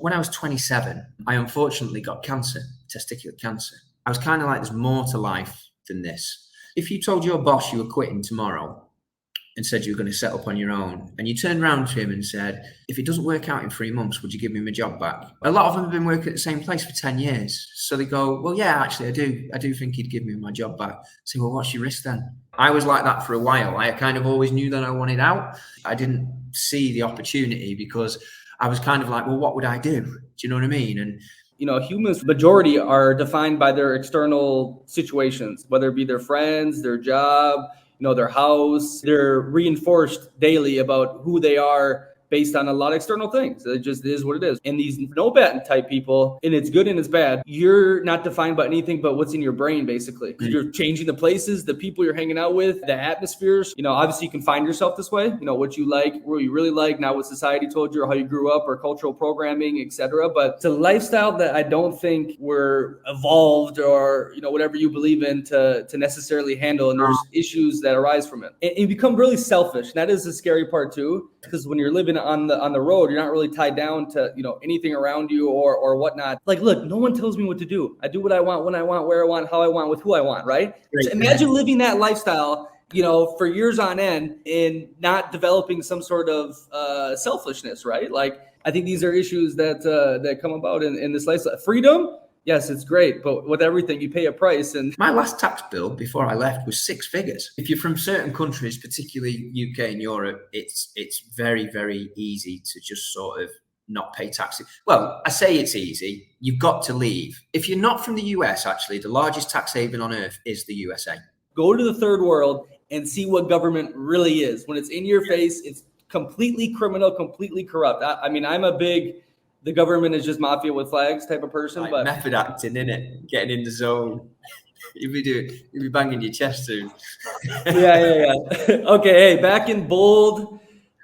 When I was 27, I unfortunately got cancer, testicular cancer. I was kind of like, there's more to life than this. If you told your boss you were quitting tomorrow and said you were going to set up on your own, and you turned around to him and said, if it doesn't work out in 3 months, would you give me my job back? A lot of them have been working at the same place for 10 years. So they go, well, yeah, actually, I do think he'd give me my job back. I say, well, what's your risk then? I was like that for a while. I kind of always knew that I wanted out. I didn't see the opportunity because I was kind of like, well, what would I do? Do you know what I mean? And humans, majority are defined by their external situations, whether it be their friends, their job, their house. They're reinforced daily about who they are based on a lot of external things. It just is what it is. And these nomad type people, and it's good and it's bad, you're not defined by anything but what's in your brain, basically. You're changing the places, the people you're hanging out with, the atmospheres. Obviously you can find yourself this way, what you like, what you really like, not what society told you or how you grew up or cultural programming, etc. But it's a lifestyle that I don't think we're evolved or, whatever you believe in to necessarily handle. And there's issues that arise from it. And you become really selfish. And that is the scary part too, because when you're living on the road, you're not really tied down to anything around you or whatnot. Like, look, no one tells me what to do. I do what I want, when I want, where I want, how I want, with who I want, right? So imagine living that lifestyle for years on end and not developing some sort of selfishness, right? Like, I think these are issues that come about in this lifestyle. Freedom, yes, it's great, but with everything, you pay a price. And my last tax bill before I left was 6 figures. If you're from certain countries, particularly UK and Europe, it's very, very easy to just sort of not pay taxes. Well, I say it's easy. You've got to leave. If you're not from the US, actually, the largest tax haven on earth is the USA. Go to the third world and see what government really is. When it's in your face, it's completely criminal, completely corrupt. I mean, I'm a big, the government is just mafia with flags type of person. Like but method acting, innit? Getting in the zone. You'll be banging your chest soon. Yeah. Okay, hey, back in bold.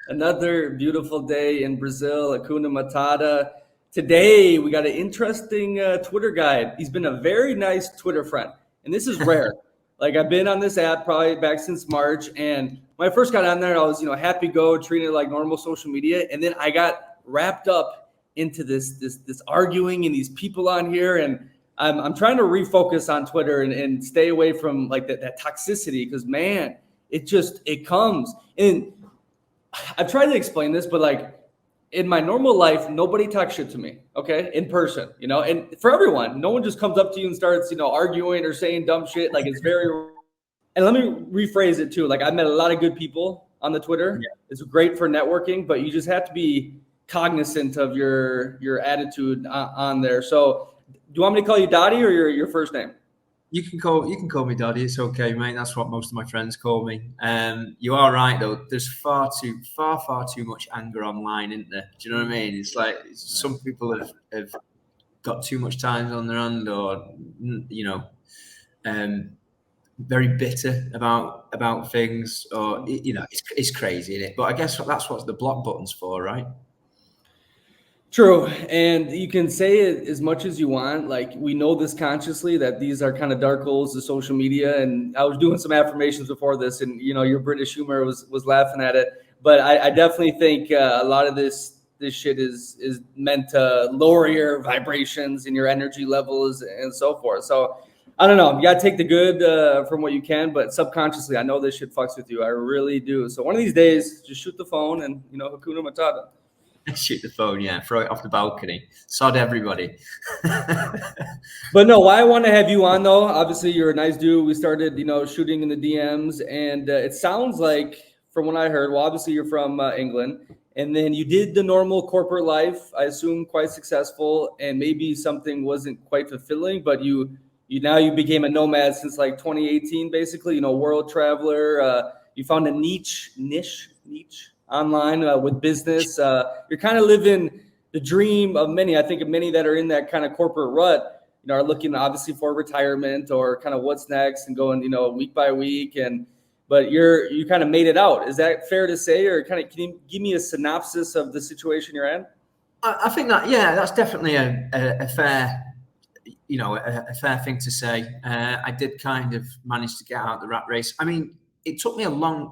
Another beautiful day in Brazil, Hakuna Matata. Today, we got an interesting Twitter guide. He's been a very nice Twitter friend, and this is rare. Like, I've been on this app probably back since March, and when I first got on there, I was, happy go, treating it like normal social media, and then I got wrapped up into this arguing and these people on here, and I'm trying to refocus on Twitter and stay away from like that toxicity, because man, it comes. And I've tried to explain this, but like in my normal life, nobody talks shit to me, okay, in person, and for everyone, no one just comes up to you and starts, arguing or saying dumb shit. Like, it's very, and let me rephrase it too. Like, I've met a lot of good people on the Twitter. Yeah. It's great for networking, but you just have to be cognizant of your attitude on there. So do you want me to call you Dottie or your first name? You can call me Daddy. It's okay, mate. That's what most of my friends call me. You are right though. There's far too much anger online, isn't there? Do you know what I mean? It's like some people have got too much time on their hand, or very bitter about things, or it's crazy, isn't it? But I guess that's what the block button's for, right? True. And you can say it as much as you want. Like, we know this consciously, that these are kind of dark holes of social media. And I was doing some affirmations before this, and your British humor was laughing at it. But I definitely think a lot of this shit is meant to lower your vibrations and your energy levels and so forth. So I don't know. You got to take the good from what you can, but subconsciously, I know this shit fucks with you. I really do. So one of these days, just shoot the phone and, Hakuna Matata. Shoot the phone, yeah. Throw it off the balcony. Sod everybody. But no, why I want to have you on, though, obviously you're a nice dude. We started, shooting in the DMs, and it sounds like, from what I heard, well, obviously you're from England, and then you did the normal corporate life, I assume quite successful, and maybe something wasn't quite fulfilling, but you became a nomad since like 2018, basically, world traveler. You found a niche online with business. You're kind of living the dream of many. I think of many that are in that kind of corporate rut, are looking obviously for retirement or kind of what's next and going, week by week. But you kind of made it out. Is that fair to say? Or can you give me a synopsis of the situation you're in? I think that, yeah, that's definitely a fair, a fair thing to say. I did kind of manage to get out the rat race. I mean, it took me a long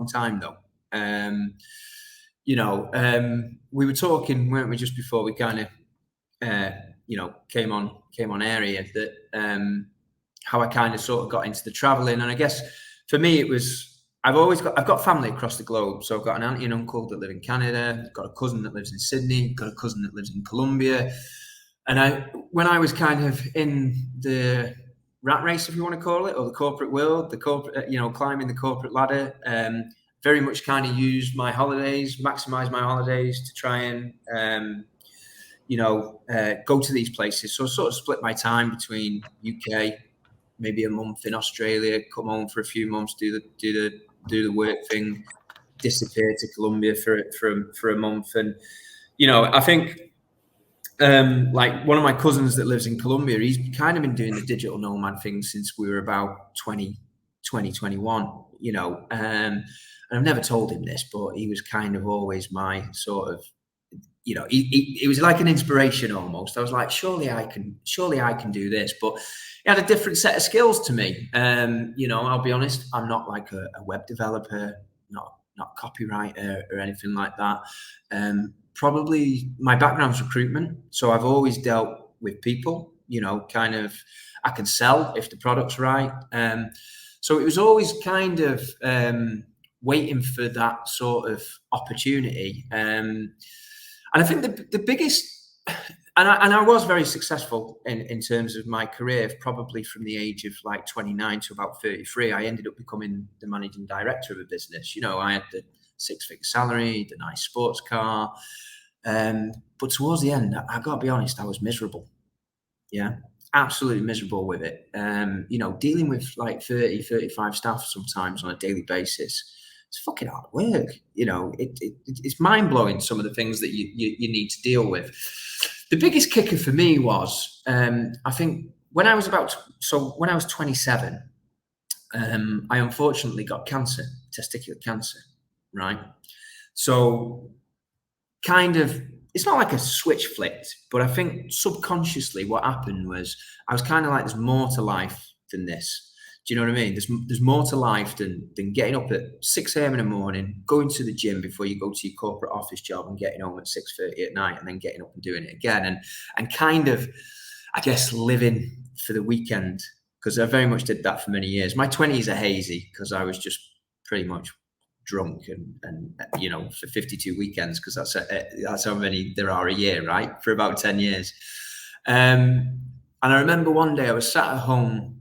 time though. we were talking, weren't we, just before we kind of, came on area, that how I kind of sort of got into the traveling. And I guess for me, it was, I've got family across the globe. So I've got an auntie and uncle that live in Canada. I've got a cousin that lives in Sydney. Got a cousin that lives in Colombia. And when I was kind of in the rat race, if you want to call it, or the corporate world, climbing the corporate ladder, very much kind of used my holidays, maximize my holidays to try and, go to these places. So I sort of split my time between UK, maybe a month in Australia, come home for a few months, do the work thing, disappear to Colombia for a month. And, I think, like one of my cousins that lives in Colombia, he's kind of been doing the digital nomad thing since we were about 21, and I've never told him this, but he was kind of always my sort of, he was like an inspiration almost. I was like, surely I can do this, but he had a different set of skills to me. I'll be honest, I'm not like a web developer, not copywriter or anything like that. Probably my background's recruitment. So I've always dealt with people, kind of, I can sell if the product's right. So it was always kind of waiting for that sort of opportunity. And I think the biggest, and I was very successful in terms of my career, probably from the age of like 29 to about 33. I ended up becoming the managing director of a business. I had the 6-figure salary, the nice sports car. But towards the end, I got to be honest, I was miserable. Yeah, absolutely miserable with it. Dealing with like 30, 35 staff sometimes on a daily basis, it's fucking hard work. It's mind blowing, some of the things that you need to deal with. The biggest kicker for me was, I think when I was 27, I unfortunately got cancer, testicular cancer, right? So kind of, it's not like a switch flipped, but I think subconsciously what happened was I was kind of like, there's more to life than this. Do you know what I mean? There's more to life than getting up at 6 a.m. in the morning, going to the gym before you go to your corporate office job, and getting home at 6:30 at night, and then getting up and doing it again. And kind of, I guess, living for the weekend, because I very much did that for many years. My 20s are hazy because I was just pretty much drunk and for 52 weekends, because that's how many there are a year, right? For about 10 years. And I remember one day I was sat at home,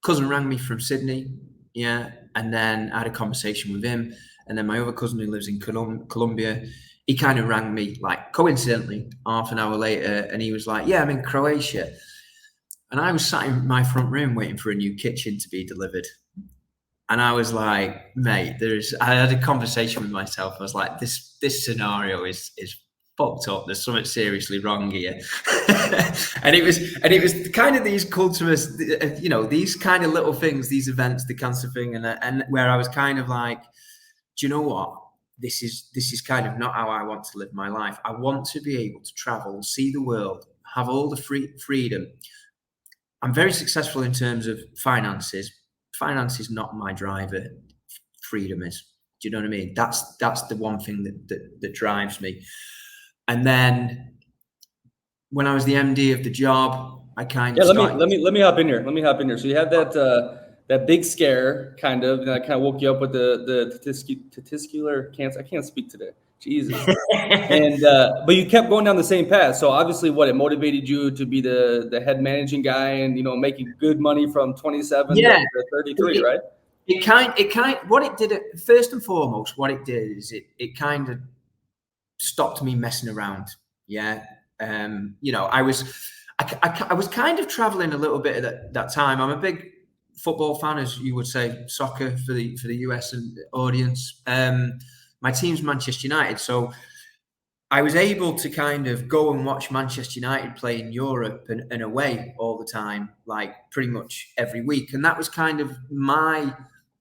cousin rang me from Sydney, and then I had a conversation with him, and then my other cousin who lives in Colombia, he kind of rang me like coincidentally half an hour later, and he was like, yeah, I'm in Croatia. And I was sat in my front room waiting for a new kitchen to be delivered. And I was like, mate, I had a conversation with myself. I was like, this scenario is fucked up. There's something seriously wrong here. and it was kind of these cultures, these kind of little things, these events, the cancer thing, and where I was kind of like, do you know what? This is kind of not how I want to live my life. I want to be able to travel, see the world, have all the freedom. I'm very successful in terms of finances. Finance is not my driver. Freedom is. Do you know what I mean? That's the one thing that drives me. And then when I was the MD of the job, I kind of let me hop in here. So you had that big scare, kind of, and I kind of woke you up with the testicular cancer. I can't speak today. Jesus. And but you kept going down the same path. So obviously, it motivated you to be the head managing guy and making good money from 27 to 33, right? What it did, first and foremost, what it did is it kind of stopped me messing around. I was kind of traveling a little bit at that time. I'm a big football fan, as you would say, soccer for the US audience. My team's Manchester United, so I was able to kind of go and watch Manchester United play in Europe and away all the time, like pretty much every week. And that was kind of my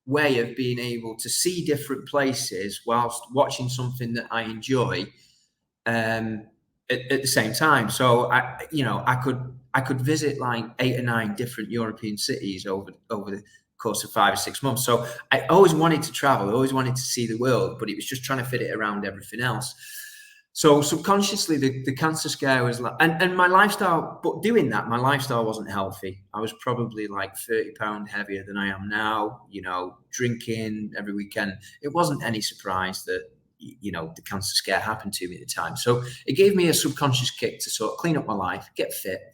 way of being able to see different places whilst watching something that I enjoy at the same time. So I could visit like 8 or 9 different European cities over course of 5 or 6 months. So I always wanted to travel. I always wanted to see the world, but it was just trying to fit it around everything else. So subconsciously, the cancer scare was like, and my lifestyle, but doing that, my lifestyle wasn't healthy. I was probably like 30 pounds heavier than I am now, drinking every weekend. It wasn't any surprise that, the cancer scare happened to me at the time. So it gave me a subconscious kick to sort of clean up my life, get fit.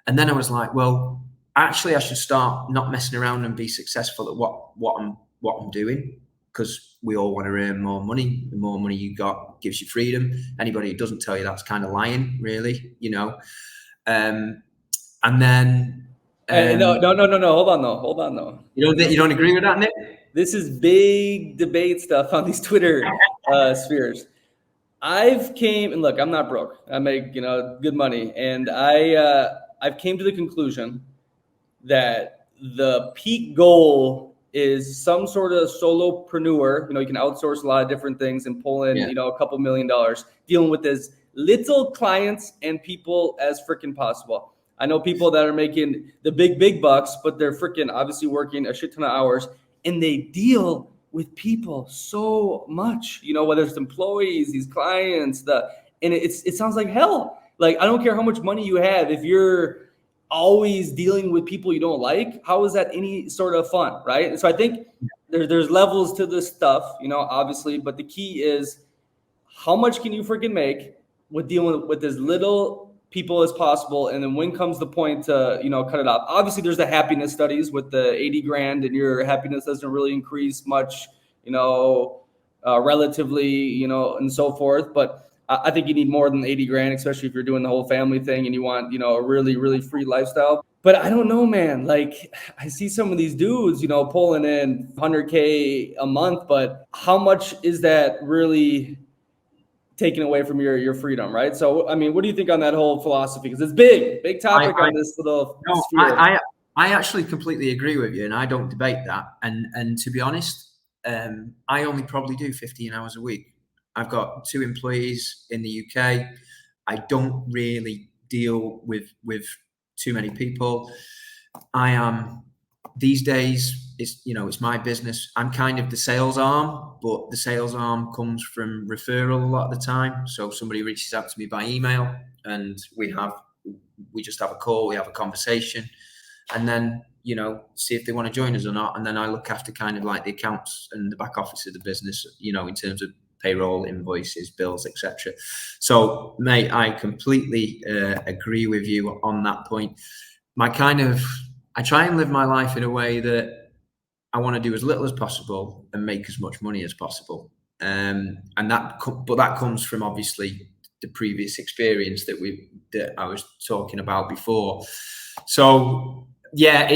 And then I was like, well, actually, I should start not messing around and be successful at what I'm doing, because we all want to earn more money. The more money you got gives you freedom. Anybody who doesn't tell you that's kind of lying, really, And then, no. Hold on though. You don't agree with that, Nick? This is big debate stuff on these Twitter spheres. And look, I'm not broke. I make good money, and I've came to the conclusion that the peak goal is some sort of solopreneur. You can outsource a lot of different things and pull in a couple $1 million, dealing with as little clients and people as freaking possible. I know people that are making the big bucks, but they're freaking obviously working a shit ton of hours, and they deal with people so much, whether it's employees, these clients, and it sounds like hell. Like, I don't care how much money you have, if you're always dealing with people you don't like, how is that any sort of fun, right? And so I think there's levels to this stuff, obviously, but the key is how much can you freaking make with dealing with as little people as possible, and then when comes the point to cut it off. Obviously, there's the happiness studies with the 80 grand, and your happiness doesn't really increase much, relatively, and so forth. But I think you need more than 80 grand, especially if you're doing the whole family thing and you want, a really, really free lifestyle. But I don't know, man. Like, I see some of these dudes, pulling in 100K a month, but how much is that really taken away from your freedom, right? So, I mean, what do you think on that whole philosophy? Because it's big topic on this little sphere. I actually completely agree with you, and I don't debate that. And to be honest, I only probably do 15 hours a week. I've got 2 employees in the UK. I don't really deal with too many people. I am these days, it's my business. I'm kind of the sales arm, but the sales arm comes from referral a lot of the time. So somebody reaches out to me by email, and we just have a call, we have a conversation, and then see if they want to join us or not. And then I look after kind of like the accounts and the back office of the business, in terms of payroll, invoices, bills, etc. So, mate, I completely agree with you on that point. I try and live my life in a way that I want to do as little as possible and make as much money as possible. But that comes from obviously the previous experience that I was talking about before. So yeah,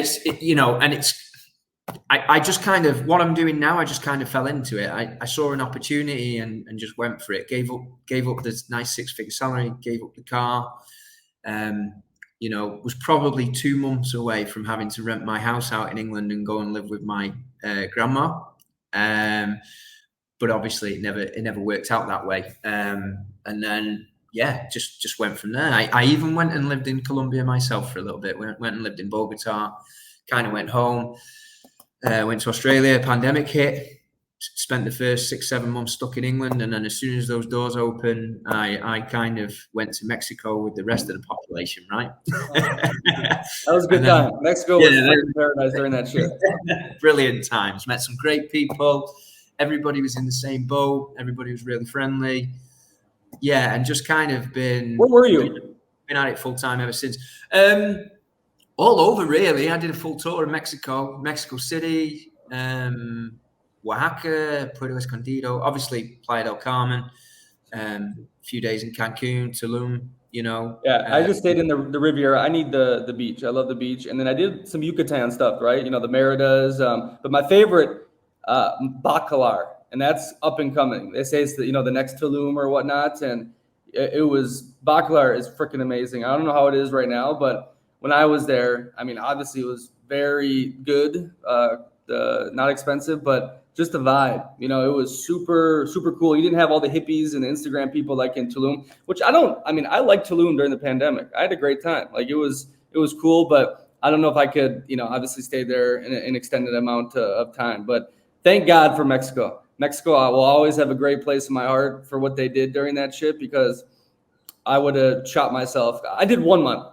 I just kind of, what I'm doing now, I just kind of fell into it. I saw an opportunity and just went for it. Gave up this nice 6-figure salary, gave up the car. Was probably 2 months away from having to rent my house out in England and go and live with my grandma. But obviously it never worked out that way. And then, just went from there. I even went and lived in Colombia myself for a little bit. Went and lived in Bogota, kind of went home, went to Australia, pandemic hit. Spent the first 6-7 months stuck in England, and then as soon as those doors open, I kind of went to Mexico with the rest of the population, right? That was a good time. Mexico was paradise during that shit. Brilliant times. Met some great people. Everybody was in the same boat. Everybody was really friendly. Yeah, and just kind of been. Where were you? Been at it full time ever since. All over, really. I did a full tour of Mexico City. Oaxaca, Puerto Escondido, obviously Playa del Carmen, a few days in Cancun, Tulum, Yeah, I just stayed in the Riviera. I need the beach. I love the beach. And then I did some Yucatan stuff, right? The Meridas. But my favorite, Bacalar, and that's up and coming. They say it's the next Tulum or whatnot. And it was, Bacalar is freaking amazing. I don't know how it is right now, but when I was there, I mean, obviously it was very good, not expensive, but just the vibe, it was super, super cool. You didn't have all the hippies and Instagram people like in Tulum, which I liked Tulum during the pandemic. I had a great time. Like it was cool, but I don't know if I could, obviously stay there in an extended amount of time. But thank God for Mexico. Mexico, I will always have a great place in my heart for what they did during that shit, because I would have shot myself. I did 1 month.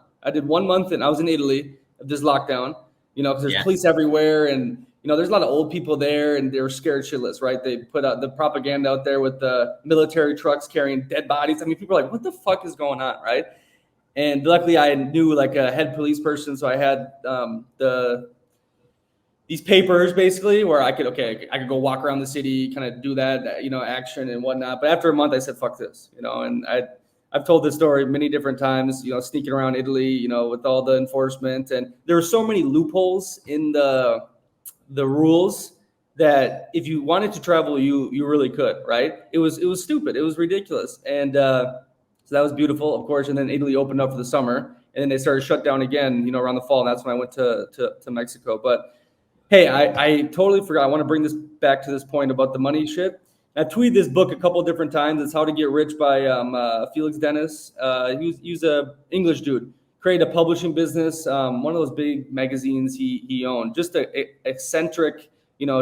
And I was in Italy of this lockdown, because there's police everywhere, and there's a lot of old people there, and they were scared shitless, right? They put out the propaganda out there with the military trucks carrying dead bodies. I mean, people are like, what the fuck is going on, right? And luckily I knew like a head police person, so I had these papers basically where I could go walk around the city, kind of do that, action and whatnot. But after a month I said, fuck this, and I've told this story many different times, sneaking around Italy, with all the enforcement, and there were so many loopholes in the rules that if you wanted to travel, you really could, right? It was stupid. It was ridiculous. And so that was beautiful, of course. And then Italy opened up for the summer, and then they started shut down again, around the fall. And that's when I went to Mexico. But hey, I totally forgot. I want to bring this back to this point about the money shit. I've tweeted this book a couple of different times. It's How to Get Rich by Felix Dennis. He was a English dude, created a publishing business, one of those big magazines he owned, just a eccentric,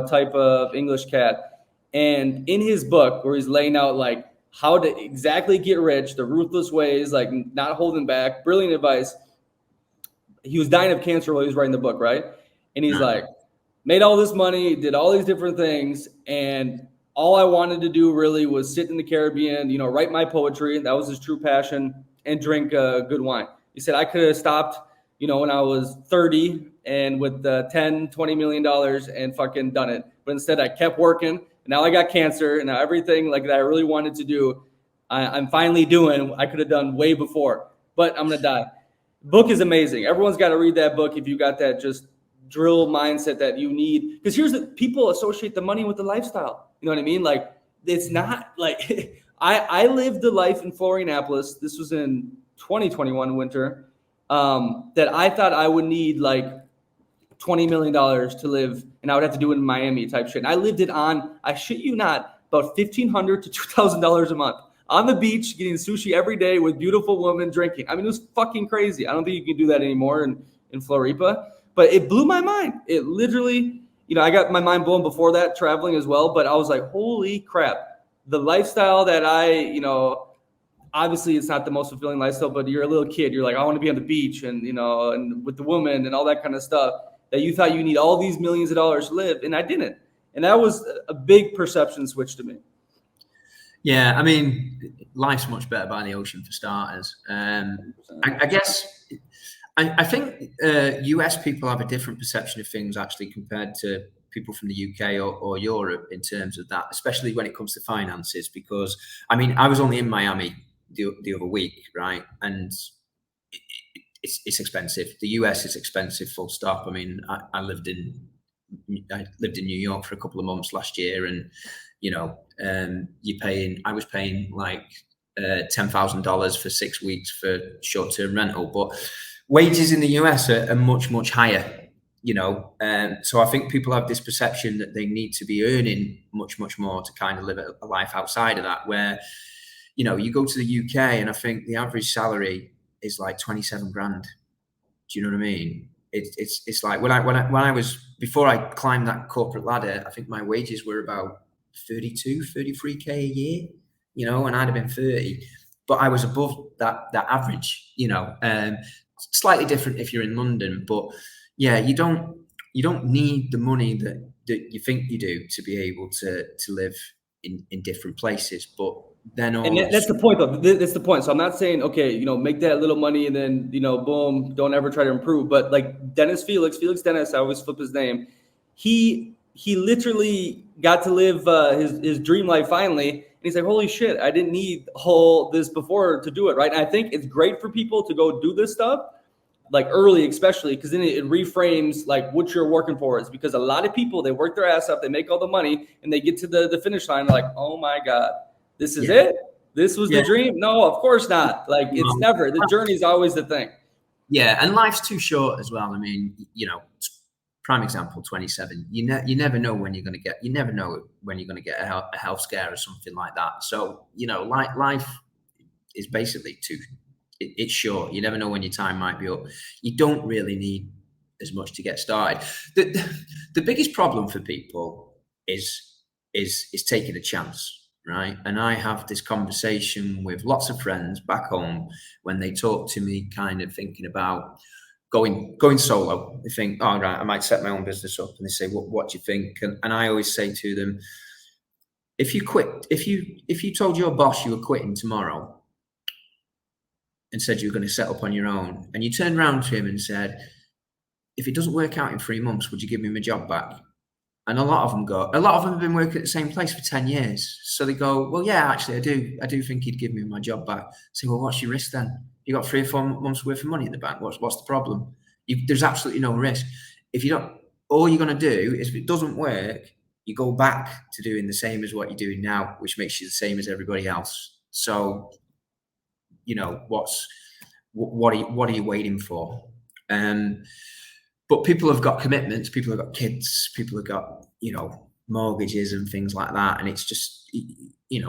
type of English cat. And in his book, where he's laying out like how to exactly get rich, the ruthless ways, like not holding back, brilliant advice. He was dying of cancer while he was writing the book, right? And he's like, made all this money, did all these different things, and all I wanted to do really was sit in the Caribbean, write my poetry. That was his true passion, and drink good wine. He said, I could have stopped, when I was 30 and with $10-20 million and fucking done it. But instead I kept working. And now I got cancer, and now everything like that I really wanted to do, I'm finally doing. I could have done way before, but I'm going to die. Book is amazing. Everyone's got to read that book if you got that just drill mindset that you need. Because here's the people associate the money with the lifestyle. You know what I mean? Like, it's not like I lived the life in Florianopolis. This was in 2021 winter, that I thought I would need like $20 million to live, and I would have to do it in Miami type shit. And I lived it on, I shit you not, about $1,500 to $2,000 a month on the beach, getting sushi every day with beautiful women drinking. I mean, it was fucking crazy. I don't think you can do that anymore in Floripa, but it blew my mind. It literally, I got my mind blown before that traveling as well, but I was like, holy crap, the lifestyle that obviously it's not the most fulfilling lifestyle, but you're a little kid. You're like, I want to be on the beach and, and with the woman and all that kind of stuff, that you thought you need all these millions of dollars to live. And I didn't. And that was a big perception switch to me. Yeah. I mean, life's much better by the ocean for starters. I guess, I think US people have a different perception of things actually compared to people from the UK or Europe in terms of that, especially when it comes to finances, because I mean, I was only in Miami the other week, right? And it's expensive. The US is expensive, full stop. I mean, I lived in New York for a couple of months last year, and I was paying like $10,000 for 6 weeks for short-term rental, but wages in the US are much higher. So I think people have this perception that they need to be earning much more to kind of live a life outside of that, where you go to the UK and I think the average salary is like 27 grand. Do you know what I mean? It's like when I was, before I climbed that corporate ladder, I think my wages were about 33K a year, and I'd have been 30, but I was above that average, slightly different if you're in London, but yeah, you don't need the money that you think you do to be able to live in different places, but then and that's the point though. That's the point. So I'm not saying, okay, make that little money and then, boom, don't ever try to improve. But like Felix Dennis, I always flip his name. He literally got to live his dream life finally. And he's like, holy shit, I didn't need all this before to do it. Right. And I think it's great for people to go do this stuff like early, especially because then it reframes like what you're working for is, because a lot of people, they work their ass up, they make all the money and they get to the finish line. They're like, oh my God, this is it. This was the dream. No, of course not. Like it's never, the journey is always the thing. Yeah. And life's too short as well. I mean, prime example, 27, you never know when you're going to get, a health scare or something like that. So, life is basically it's short. You never know when your time might be up. You don't really need as much to get started. The biggest problem for people is taking a chance, right? And I have this conversation with lots of friends back home when they talk to me, kind of thinking about going solo. They think, oh, right, I might set my own business up, and they say, what do you think? And I always say to them, if you told your boss you were quitting tomorrow and said you were going to set up on your own, and you turned around to him and said, if it doesn't work out in 3 months, would you give me my job back? And a lot of them have been working at the same place for 10 years. So they go, well, yeah, actually I do think he'd give me my job back. I say, well, what's your risk then? You got 3 or 4 months worth of money in the bank. What's the problem? There's absolutely no risk. If you don't, all you're going to do is, if it doesn't work, you go back to doing the same as what you're doing now, which makes you the same as everybody else. So, what are you waiting for? But people have got commitments, people have got kids, people have got, mortgages and things like that. And it's just,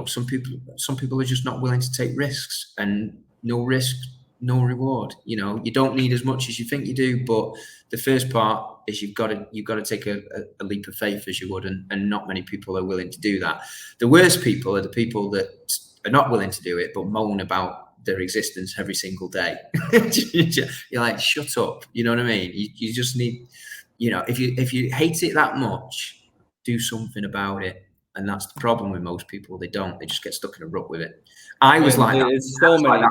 some people are just not willing to take risks, and no risk, no reward. You don't need as much as you think you do, but the first part is you've got to take a leap of faith, as you would, and not many people are willing to do that. The worst people are the people that are not willing to do it, but moan about their existence every single day. You're like, shut up. You know what I mean? You just need, if you hate it that much, do something about it. And that's the problem with most people. They don't. They just get stuck in a rut with it. I was like that. It's so many.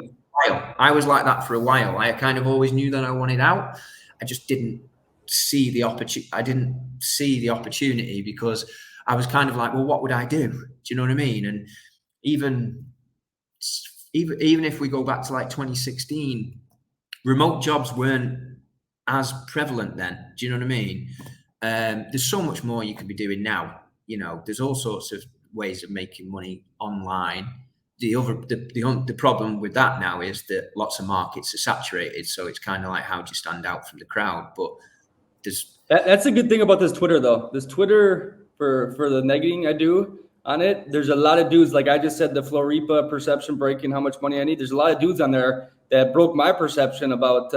I was like that for a while. I kind of always knew that I wanted out. I just didn't see the opportunity. I didn't see the opportunity because I was kind of like, well, what would I do? Do you know what I mean? And even if we go back to like 2016, remote jobs weren't as prevalent then. Do you know what I mean? There's so much more you could be doing now. There's all sorts of ways of making money online. The problem with that now is that lots of markets are saturated. So it's kind of like, how do you stand out from the crowd? But that's a good thing about this Twitter, though. This Twitter, for the negging I do on it, there's a lot of dudes, like I just said, the Floripa perception breaking, how much money I need. There's a lot of dudes on there that broke my perception about,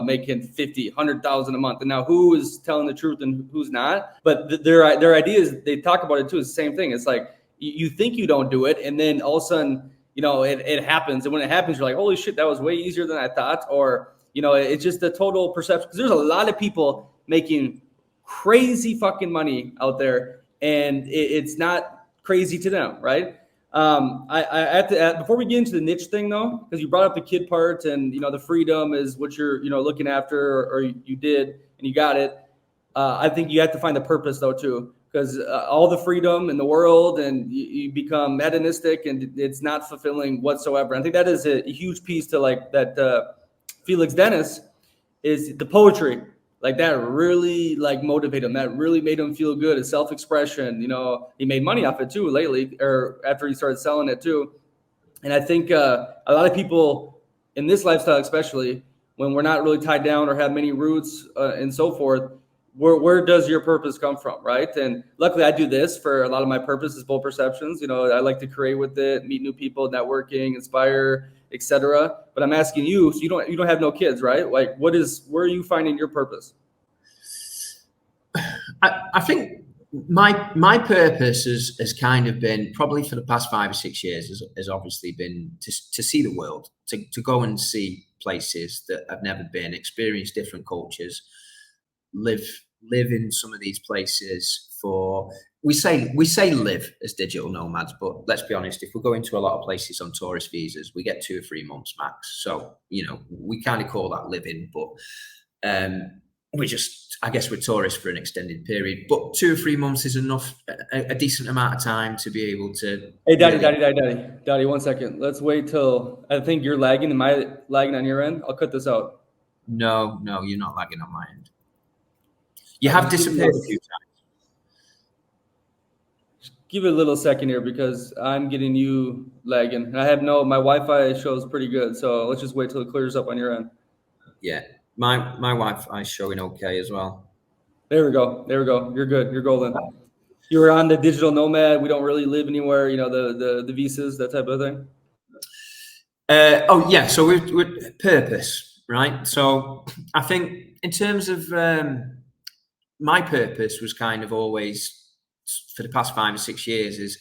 making 50, 100,000 a month. And now who is telling the truth and who's not? But their ideas, they talk about it too, is the same thing. It's like, you think you don't do it, and then all of a sudden, it happens. And when it happens, you're like, holy shit, that was way easier than I thought. Or, it's just the total perception. Because there's a lot of people making crazy fucking money out there, and it's not crazy to them, right? I have to add, before we get into the niche thing, though, because you brought up the kid part, and the freedom is what you're looking after, or you did and you got it. I think you have to find the purpose, though, too, because all the freedom in the world, and you become hedonistic, and it's not fulfilling whatsoever. I think that is a huge piece to like that. Felix Dennis is the poetry. Like that really motivated him. That really made him feel good. His self-expression, he made money off it too lately, or after he started selling it too. And I think a lot of people in this lifestyle, especially when we're not really tied down or have many roots and so forth, where does your purpose come from, right? And luckily I do this for a lot of my purposes, bold perceptions. I like to create with it, meet new people, networking, inspire, etc. But I'm asking you, so you don't have no kids, right? Like, where are you finding your purpose? I think my purpose has kind of been, probably for the past 5 or 6 years, has obviously been to see the world, to go and see places that I've never been, experience different cultures, live in some of these places we say live as digital nomads, but let's be honest, if we're going to a lot of places on tourist visas, we get 2 or 3 months max. So, we kind of call that living, but I guess we're tourists for an extended period, but 2 or 3 months is enough, a decent amount of time to be able to. Hey, Daddy, 1 second. Let's wait till, I think you're lagging. Am I lagging on your end? I'll cut this out. No, you're not lagging on my end. You have disappeared a few times. Give it a little second here because I'm getting you lagging. My Wi-Fi shows pretty good, so let's just wait till it clears up on your end. Yeah, my Wi-Fi is showing okay as well. There we go. You're good. You're golden. You were on the digital nomad. We don't really live anywhere. The visas, that type of thing. So we're purpose, right? So I think in terms of my purpose was kind of always for the past 5 or 6 years is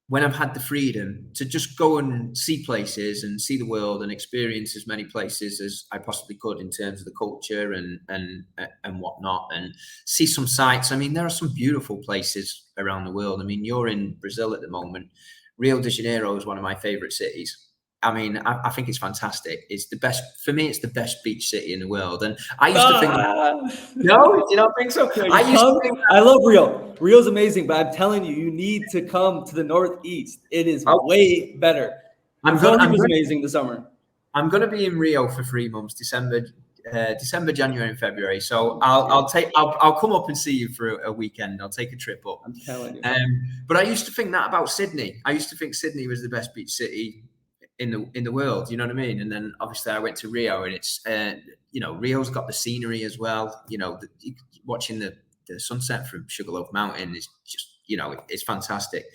when I've had the freedom to just go and see places and see the world and experience as many places as I possibly could in terms of the culture and whatnot, and see some sights. I mean, there are some beautiful places around the world. I mean, you're in Brazil at the moment. Rio de Janeiro is one of my favorite cities. I mean, I think it's fantastic. It's the best for me. It's the best beach city in the world. And I used to think, no, do you not think so? Yeah, I you used to come. think, I love Rio. Rio's amazing, but I'm telling you, you need to come to the Northeast. It is oh, way better. I'm going. Brazil was amazing this summer. I'm going to be in Rio for 3 months, December, January, and February. So I'll come up and see you for a weekend. I'll take a trip up. I'm telling you. But I used to think that about Sydney. I used to think Sydney was the best beach city in the world. You know what I mean? And then obviously I went to Rio, and it's Rio's got the scenery as well. Watching the sunset from Sugarloaf Mountain is just it's fantastic.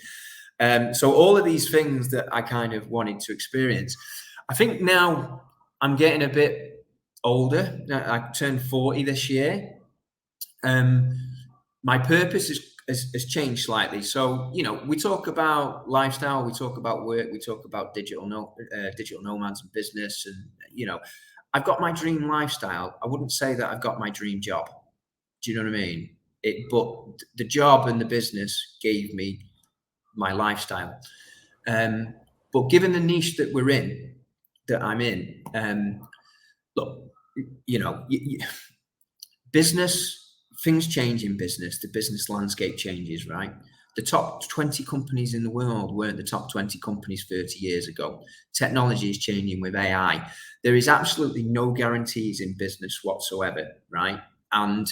So all of these things that I kind of wanted to experience. I think now I'm getting a bit older. I turned 40 this year. My purpose has changed slightly. So, we talk about lifestyle, we talk about work, we talk about digital nomads and business. And, I've got my dream lifestyle. I wouldn't say that I've got my dream job. Do you know what I mean? But the job and the business gave me my lifestyle. But given the niche that I'm in, look, business, things change in business. The business landscape changes, right? The top 20 companies in the world weren't the top 20 companies 30 years ago. Technology is changing with AI. There is absolutely no guarantees in business whatsoever, right? And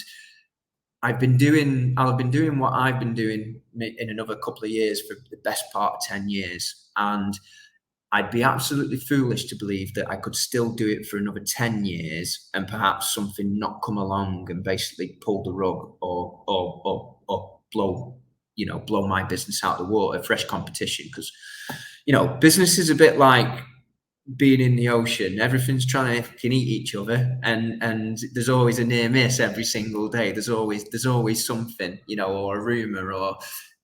I've been doing what I've been doing in another couple of years for the best part of 10 years. And I'd be absolutely foolish to believe that I could still do it for another 10 years and perhaps something not come along and basically pull the rug or blow my business out of the water, fresh competition. Because, business is a bit like being in the ocean. Everything's trying to eat each other, and there's always a near miss every single day. There's always something, or a rumor. Or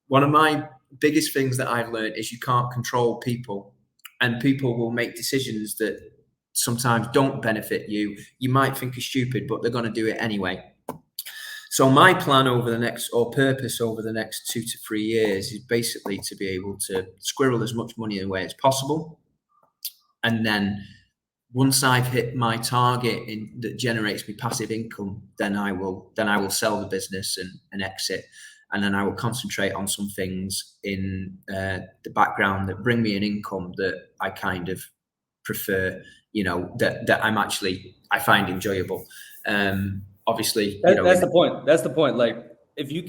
one of my biggest things that I've learned is you can't control people. And people will make decisions that sometimes don't benefit you. You might think are stupid, but they're going to do it anyway. So my plan purpose over the next 2 to 3 years is basically to be able to squirrel as much money away as possible. And then once I've hit my target that generates me passive income, then I will sell the business and exit. And then I will concentrate on some things in the background that bring me an income that I kind of prefer, that I find enjoyable. Obviously, that's the point. That's the point. Like if you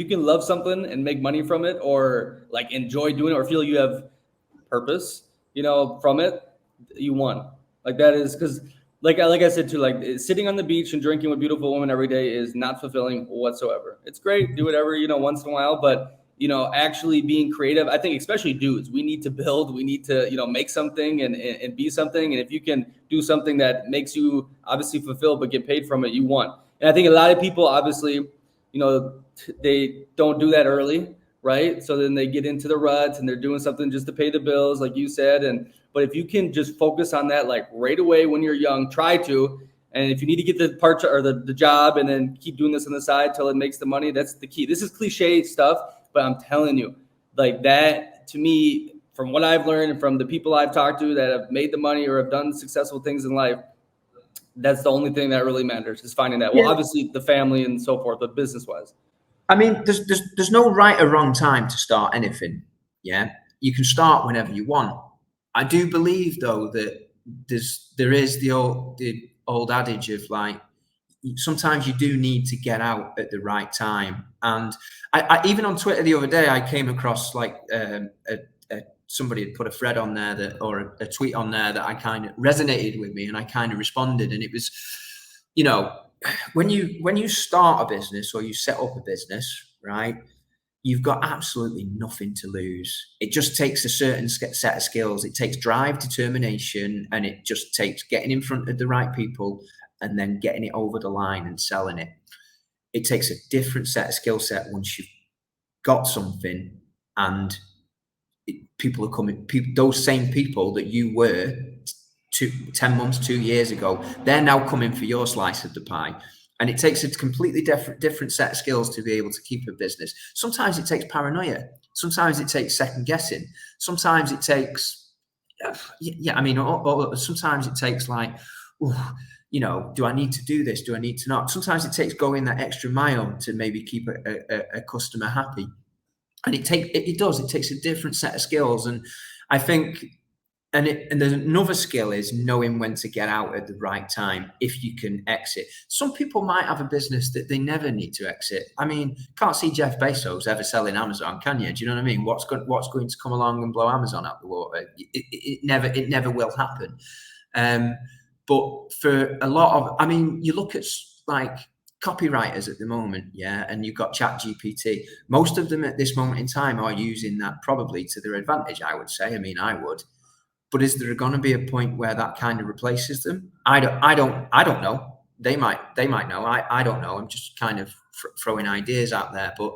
can love something and make money from it, or like enjoy doing it, or feel you have purpose, from it, you won. Like that is because. Like I said too, like sitting on the beach and drinking with beautiful women every day is not fulfilling whatsoever. It's great, do whatever, once in a while, but actually being creative, I think especially dudes, we need to build, we need to, make something and be something. And if you can do something that makes you obviously fulfilled but get paid from it, you won. And I think a lot of people obviously, they don't do that early, right? So then they get into the ruts and they're doing something just to pay the bills, like you said. But if you can just focus on that, like right away when you're young, try to. And if you need to get the part or the job and then keep doing this on the side till it makes the money, that's the key. This is cliche stuff, but I'm telling you, like that to me, from what I've learned and from the people I've talked to that have made the money or have done successful things in life, that's the only thing that really matters is finding that. Well, obviously the family and so forth, but business wise. I mean, there's no right or wrong time to start anything. Yeah, you can start whenever you want. I do believe though that there is the old adage of like sometimes you do need to get out at the right time. And I even on Twitter the other day I came across like somebody had put a thread on there or a tweet on there that I kind of resonated with me, and I kind of responded, and it was, when you start a business or you set up a business, right? you've got absolutely nothing to lose. It just takes a certain set of skills. It takes drive, determination, and it just takes getting in front of the right people and then getting it over the line and selling it. It takes a different set of skill set once you've got something, and people are coming. Those same people that you were 10 months, 2 years ago, they're now coming for your slice of the pie. And it takes a completely different set of skills to be able to keep a business. Sometimes it takes paranoia. Sometimes it takes second guessing. Sometimes it takes, sometimes it takes like, do I need to do this? Do I need to not? Sometimes it takes going that extra mile to maybe keep a customer happy. And it takes a different set of skills. And I think, and there's another skill is knowing when to get out at the right time if you can exit. Some people might have a business that they never need to exit. I mean, can't see Jeff Bezos ever selling Amazon, can you? Do you know what I mean? What's going to come along and blow Amazon out the water? It never will happen. But for a lot of, I mean, you look at like copywriters at the moment, yeah, and you've got ChatGPT. Most of them at this moment in time are using that probably to their advantage, I would say. I mean, I would. But is there going to be a point where that kind of replaces them? I don't know. They might know. I don't know. I'm just kind of throwing ideas out there. But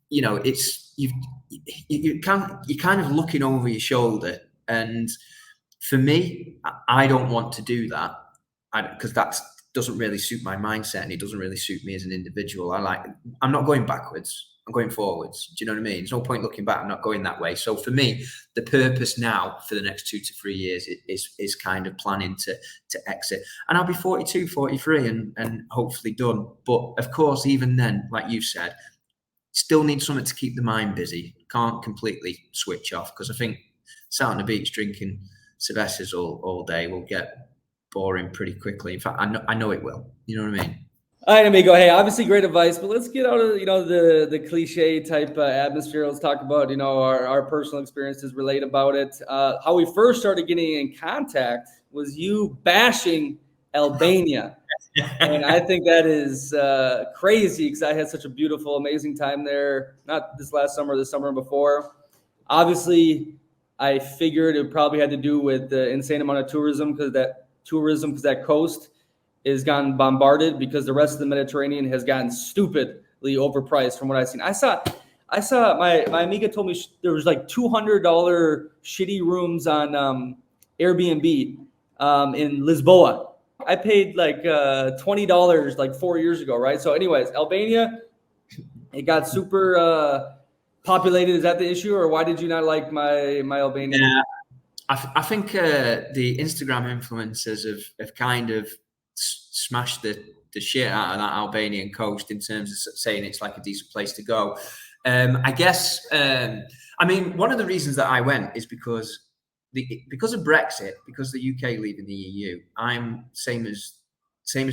it's you're kind of looking over your shoulder. And for me, I don't want to do that because that doesn't really suit my mindset, and it doesn't really suit me as an individual. I'm not going backwards. I'm going forwards. Do you know what I mean? There's no point looking back. I'm not going that way. So for me, the purpose now for the next 2 to 3 years is kind of planning to exit. And I'll be 42, 43 and hopefully done. But of course, even then, like you said, still need something to keep the mind busy. Can't completely switch off, because I think sat on the beach drinking cervezas all day will get boring pretty quickly. In fact, I know it will. You know what I mean? All right, amigo. Hey, obviously great advice, but let's get out of the cliche type atmosphere. Let's talk about our personal experiences, relate about it. How we first started getting in contact was you bashing Albania, and I think that is crazy because I had such a beautiful, amazing time there. Not this last summer, the summer before. Obviously, I figured it probably had to do with the insane amount of tourism because that coast is gotten bombarded because the rest of the Mediterranean has gotten stupidly overpriced from what I've seen. I saw my amiga told me there was like $200 shitty rooms on Airbnb in Lisboa. I paid like $20 like 4 years ago, right? So anyways, Albania, it got super populated. Is that the issue, or why did you not like my Albania? Yeah, I think the Instagram influencers have kind of smashed the shit out of that Albanian coast in terms of saying it's like a decent place to go. I guess, I mean, one of the reasons that I went is because of Brexit, because the UK leaving the EU, I'm same as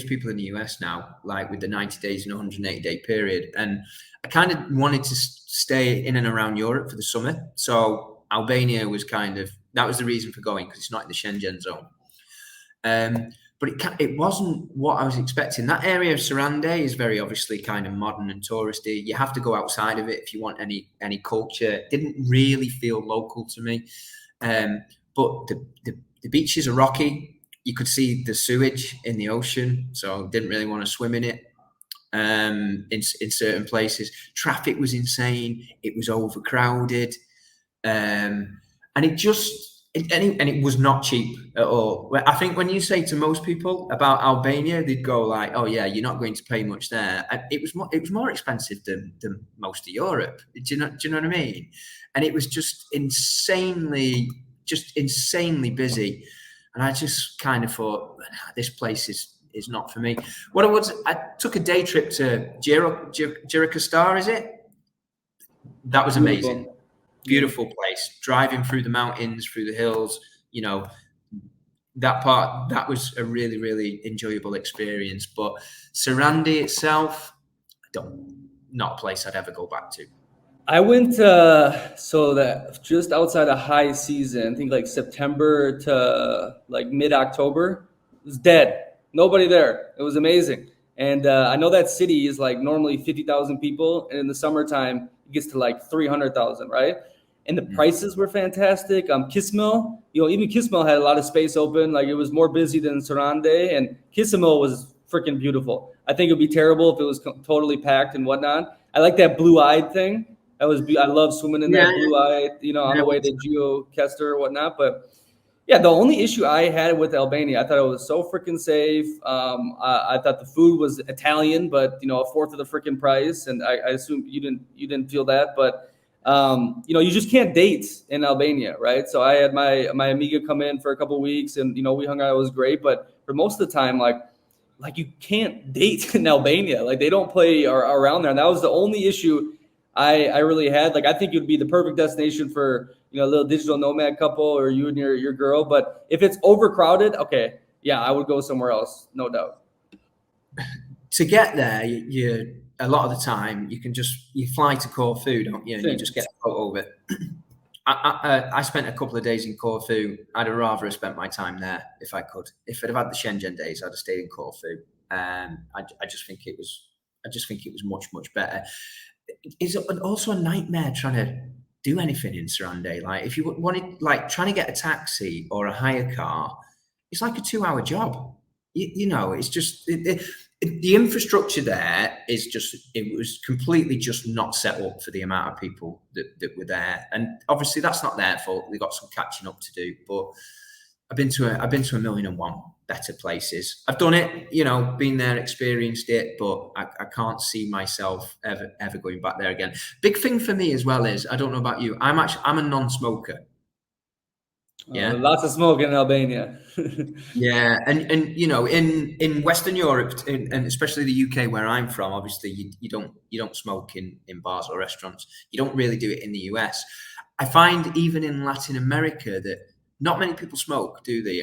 people in the US now, like with the 90 days and 180-day period. And I kind of wanted to stay in and around Europe for the summer. So Albania was that was the reason for going, because it's not in the Schengen zone. But it wasn't what I was expecting. That area of Sarande is very obviously kind of modern and touristy. You have to go outside of it if you want any culture. It didn't really feel local to me. But the beaches are rocky. You could see the sewage in the ocean, so didn't really want to swim in it. In certain places, traffic was insane. It was overcrowded, and it was not cheap at all. I think when you say to most people about Albania, they'd go like, "Oh yeah, you're not going to pay much there." It was more expensive than most of Europe. Do you know what I mean? And it was just insanely busy. And I just kind of thought, this place is not for me. I took a day trip to Jirikastar, is it? That was amazing. Beautiful place. Driving through the mountains, through the hills, that was a really, really enjoyable experience. But Sarandi itself, not a place I'd ever go back to. I went just outside of high season, I think like September to like mid-October. It was dead. Nobody there. It was amazing. And I know that city is like normally 50,000 people, and in the summertime it gets to like 300,000, right? And the prices were fantastic. Kismail, even Kismail had a lot of space open. Like it was more busy than Sarande, and Kismail was freaking beautiful. I think it would be terrible if it was totally packed and whatnot. I like that blue-eyed thing. I love swimming in that blue-eyed, on the way to Geo Kester or whatnot. But yeah, the only issue I had with Albania, I thought it was so freaking safe. I thought the food was Italian, but a fourth of the freaking price. And I assume you didn't feel that, but you just can't date in Albania, right? So I had my amiga come in for a couple of weeks, and we hung out. It was great, but for most of the time, like you can't date in Albania. Like they don't play around there, and that was the only issue I really had. Like I think it would be the perfect destination for a little digital nomad couple, or you and your girl. But if it's overcrowded, okay, yeah, I would go somewhere else, no doubt. To get there, you a lot of the time you fly to Corfu, don't you? And you just get a photo of it. I spent a couple of days in Corfu. I'd have rather have spent my time there if I could. If I'd have had the Shenzhen days, I'd have stayed in Corfu. I just think it was much better. It's also a nightmare trying to do anything in Sarande. Like if you wanted, like trying to get a taxi or a hire car, it's like a 2-hour job. It's just the infrastructure there it was completely just not set up for the amount of people that were there. And obviously that's not their fault. They've got some catching up to do, but I've been to a million and one better places. I've done it, been there, experienced it, but I can't see myself ever going back there again. Big thing for me as well is, I don't know about you, I'm a non-smoker. Yeah, lots of smoke in Albania. Yeah, and in Western Europe, and especially the UK where I'm from, obviously you don't smoke in bars or restaurants. You don't really do it in the US. I find even in Latin America that not many people smoke, do they? Do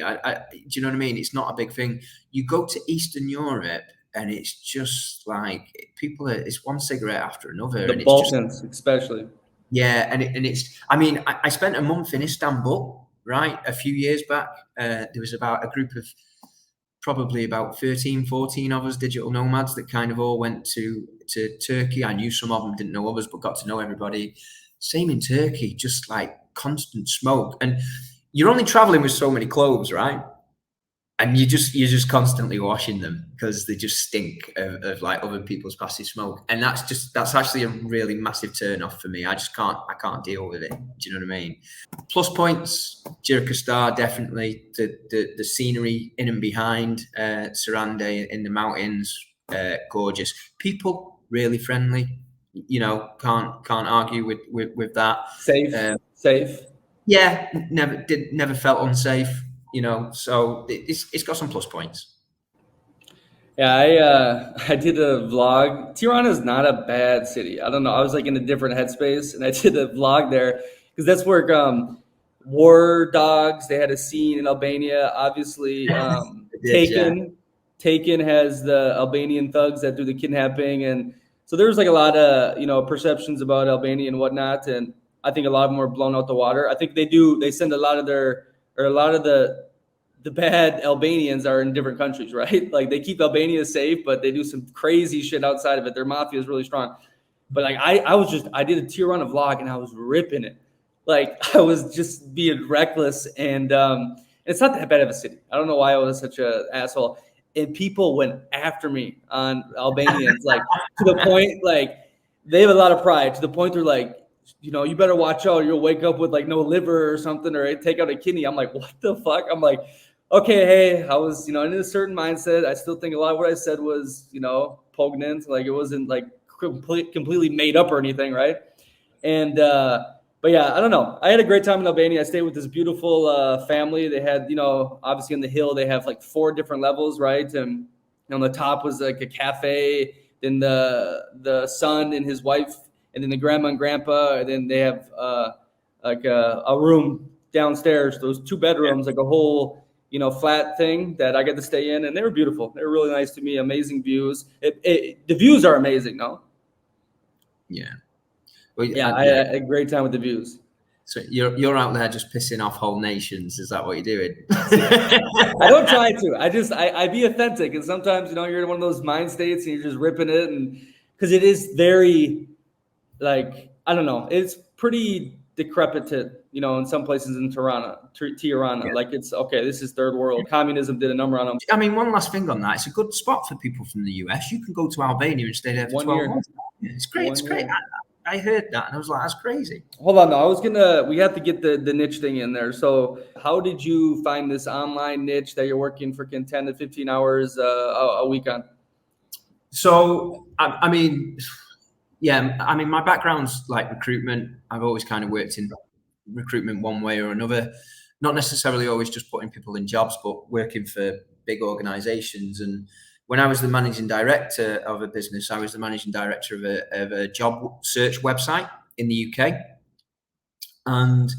you know what I mean? It's not a big thing. You go to Eastern Europe, and it's just like it's one cigarette after another. The Balkans, especially. Yeah, and it's. I mean, I spent a month in Istanbul. Right, a few years back, there was about a group of probably about 13, 14 of us digital nomads that kind of all went to Turkey. I knew some of them, didn't know others, but got to know everybody. Same in Turkey, just like constant smoke. And you're only traveling with so many clothes, right? And you're just constantly washing them because they just stink of like other people's passive smoke. And that's actually a really massive turn off for me. I can't deal with it. Do you know what I mean? Plus points, Jirkastar, definitely. The scenery in and behind Sarande in the mountains, gorgeous. People really friendly. Can't argue with that. Safe. Yeah, never felt unsafe. So it's got some plus points. Yeah, I did a vlog. Tirana is not a bad city. I don't know. I was like in a different headspace, and I did a vlog there because that's where War Dogs. They had a scene in Albania. Obviously, Taken has the Albanian thugs that do the kidnapping, and so there was like a lot of perceptions about Albania and whatnot, and I think a lot of them were blown out the water. I think they send a lot of the bad Albanians are in different countries, right? Like they keep Albania safe, but they do some crazy shit outside of it. Their mafia is really strong. But like I did a Tirana vlog and I was ripping it. Like I was just being reckless, and it's not that bad of a city. I don't know why I was such an asshole. And people went after me on Albanians, like to the point, like they have a lot of pride to the point they're like, you better watch out. You'll wake up with like no liver or something, or take out a kidney. I'm like, what the fuck? I'm like, okay, hey, I was, in a certain mindset. I still think a lot of what I said was, poignant. Like it wasn't like completely made up or anything, right? And but yeah, I don't know. I had a great time in Albania. I stayed with this beautiful family. They had, obviously on the hill they have like 4 different levels, right? And on the top was like a cafe. Then the son and his wife, and then the grandma and grandpa, and then they have like a room downstairs. Those 2 bedrooms, like a whole flat thing that I got to stay in, and they were beautiful. They were really nice to me. Amazing views. The views are amazing, no? Yeah. Well, yeah, I had a great time with the views. So you're out there just pissing off whole nations. Is that what you're doing? I don't try to. I be authentic, and sometimes you're in one of those mind states and you're just ripping it, and because it is very like I don't know, it's pretty decrepit, in some places in Tirana. Yeah. Like it's okay. This is third world. Communism did a number on them. I mean, one last thing on that. It's a good spot for people from the US. You can go to Albania and stay there for 12 months. It's great. It's great. I heard that and I was like, that's crazy. Hold on, though. We have to get the niche thing in there. So how did you find this online niche that you're working for 10 to 15 hours a week on? So, I mean, my background's like recruitment. I've always kind of worked in recruitment one way or another, not necessarily always just putting people in jobs, but working for big organizations. And when I was the managing director of a business, I was the managing director of a job search website in the UK. And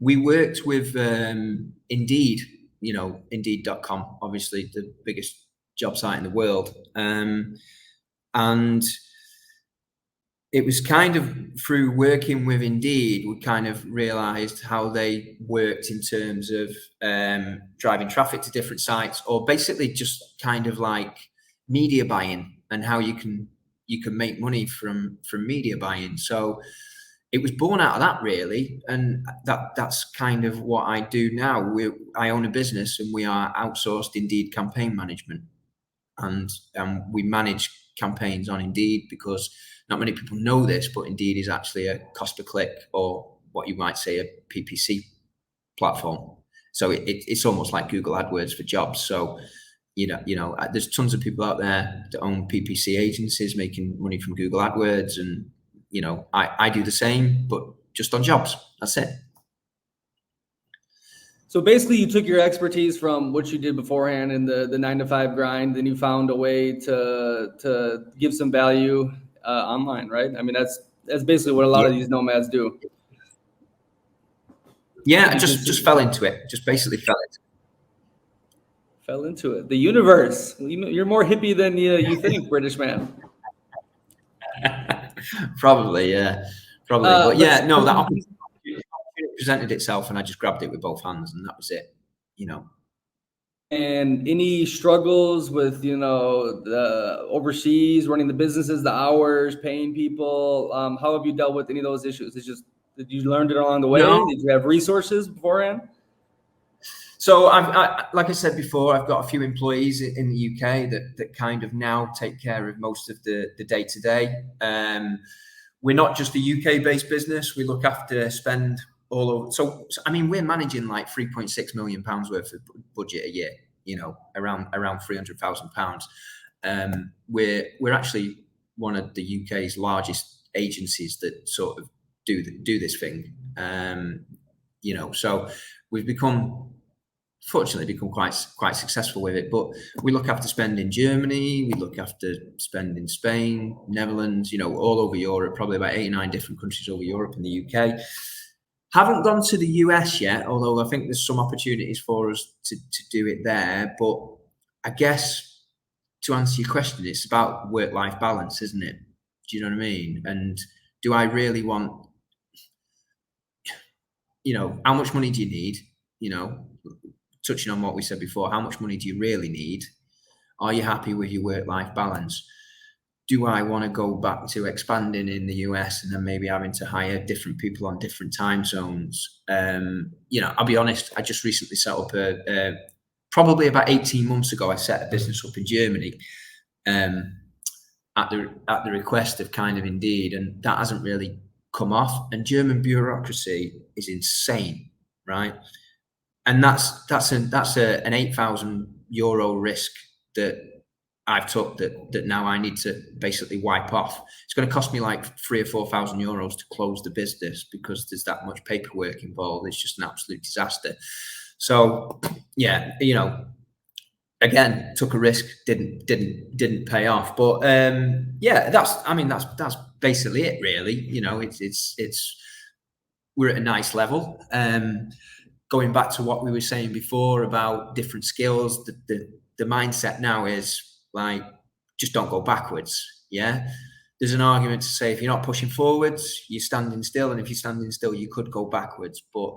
we worked with Indeed, Indeed.com, obviously the biggest job site in the world. And it was kind of through working with Indeed, we kind of realized how they worked in terms of driving traffic to different sites, or basically just kind of like media buying and how you can make money from media buying. So it was born out of that, really, and that's kind of what I do now. I own a business and we are outsourced Indeed campaign management, and we manage campaigns on Indeed because not many people know this, but Indeed is actually a cost per click, or what you might say a PPC platform. So it's almost like Google AdWords for jobs. So there's tons of people out there that own PPC agencies making money from Google AdWords, and I do the same, but just on jobs. That's it. So basically, you took your expertise from what you did beforehand in the 9-to-5 grind, and you found a way to give some value online, right? I mean, that's basically what a lot of these nomads do. Yeah, I just fell into it. Just basically fell into it. The universe. You're more hippie than you think, British man. Probably, yeah. Probably. But yeah, no, that opportunity presented itself and I just grabbed it with both hands, and that was it, And any struggles with, the overseas, running the businesses, the hours, paying people? How have you dealt with any of those issues? It's just, did you learn it along the way? No. Did you have resources beforehand? So like I said before, I've got a few employees in the UK that kind of now take care of most of the day-to-day. We're not just a UK-based business. We look after spend all over. So I mean, we're managing like £3.6 million worth of budget a year, around £300,000. We're actually one of the UK's largest agencies that sort of do this thing. So we've fortunately become quite successful with it. But we look after spend in Germany, we look after spend in Spain, Netherlands, all over Europe, probably about 8 or 9 different countries over Europe and the UK. Haven't gone to the US yet, although I think there's some opportunities for us to do it there. But I guess to answer your question, it's about work-life balance, isn't it? Do you know what I mean? And do I really want, how much money do you need? Touching on what we said before, how much money do you really need? Are you happy with your work-life balance? Do I want to go back to expanding in the US and then maybe having to hire different people on different time zones? I'll be honest, I just recently set up probably about 18 months ago, I set a business up in Germany at the request of kind of Indeed, and that hasn't really come off. And German bureaucracy is insane, right? And that's an €8,000 risk that I've took that now I need to basically wipe off. It's going to cost me like €3,000 or €4,000 to close the business because there's that much paperwork involved. It's just an absolute disaster. So yeah, again, took a risk, didn't pay off. But that's basically it, really. It's we're at a nice level. Going back to what we were saying before about different skills, the mindset now is like, just don't go backwards. Yeah. there's an argument to say if you're not pushing forwards, you're standing still, and if you're standing still, you could go backwards. But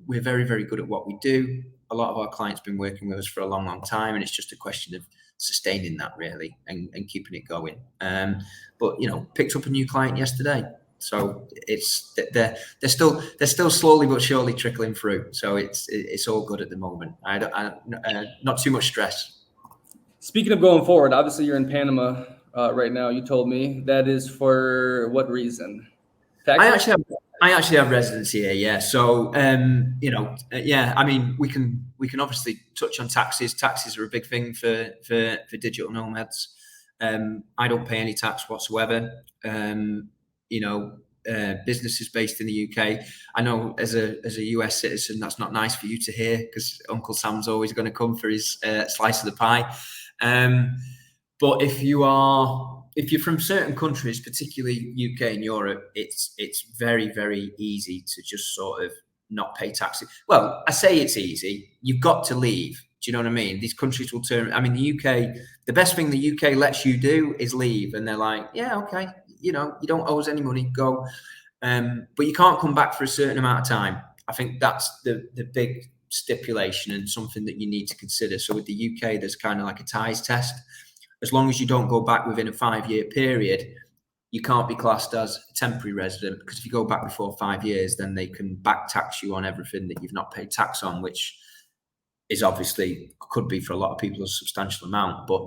we're very, very good at what we do. A lot of our clients been working with us for a long, long time, and it's just a question of sustaining that really and keeping it going. But picked up a new client yesterday, so it's they're still slowly but surely trickling through. So it's all good at the moment. Not too much stress. Speaking of going forward, obviously you're in Panama right now. You told me that is for what reason? Taxes? I actually have residency here. Yeah. So yeah. I mean, we can obviously touch on taxes. Taxes are a big thing for digital nomads. I don't pay any tax whatsoever. Businesses based in the UK. I know as a US citizen, that's not nice for you to hear because Uncle Sam's always going to come for his slice of the pie. But if you're from certain countries, particularly UK and Europe, it's very, very easy to just sort of not pay taxes. Well, I say it's easy. You've got to leave. Do you know what I mean? These countries will turn. I mean, the UK. The best thing the UK lets you do is leave, and they're like, yeah, okay. You don't owe us any money. Go. But you can't come back for a certain amount of time. I think that's the big stipulation and something that you need to consider. So with the UK, there's kind of like a ties test. As long as you don't go back within a 5-year period, you can't be classed as a temporary resident, because if you go back before 5 years, then they can back tax you on everything that you've not paid tax on, which is obviously could be for a lot of people a substantial amount. But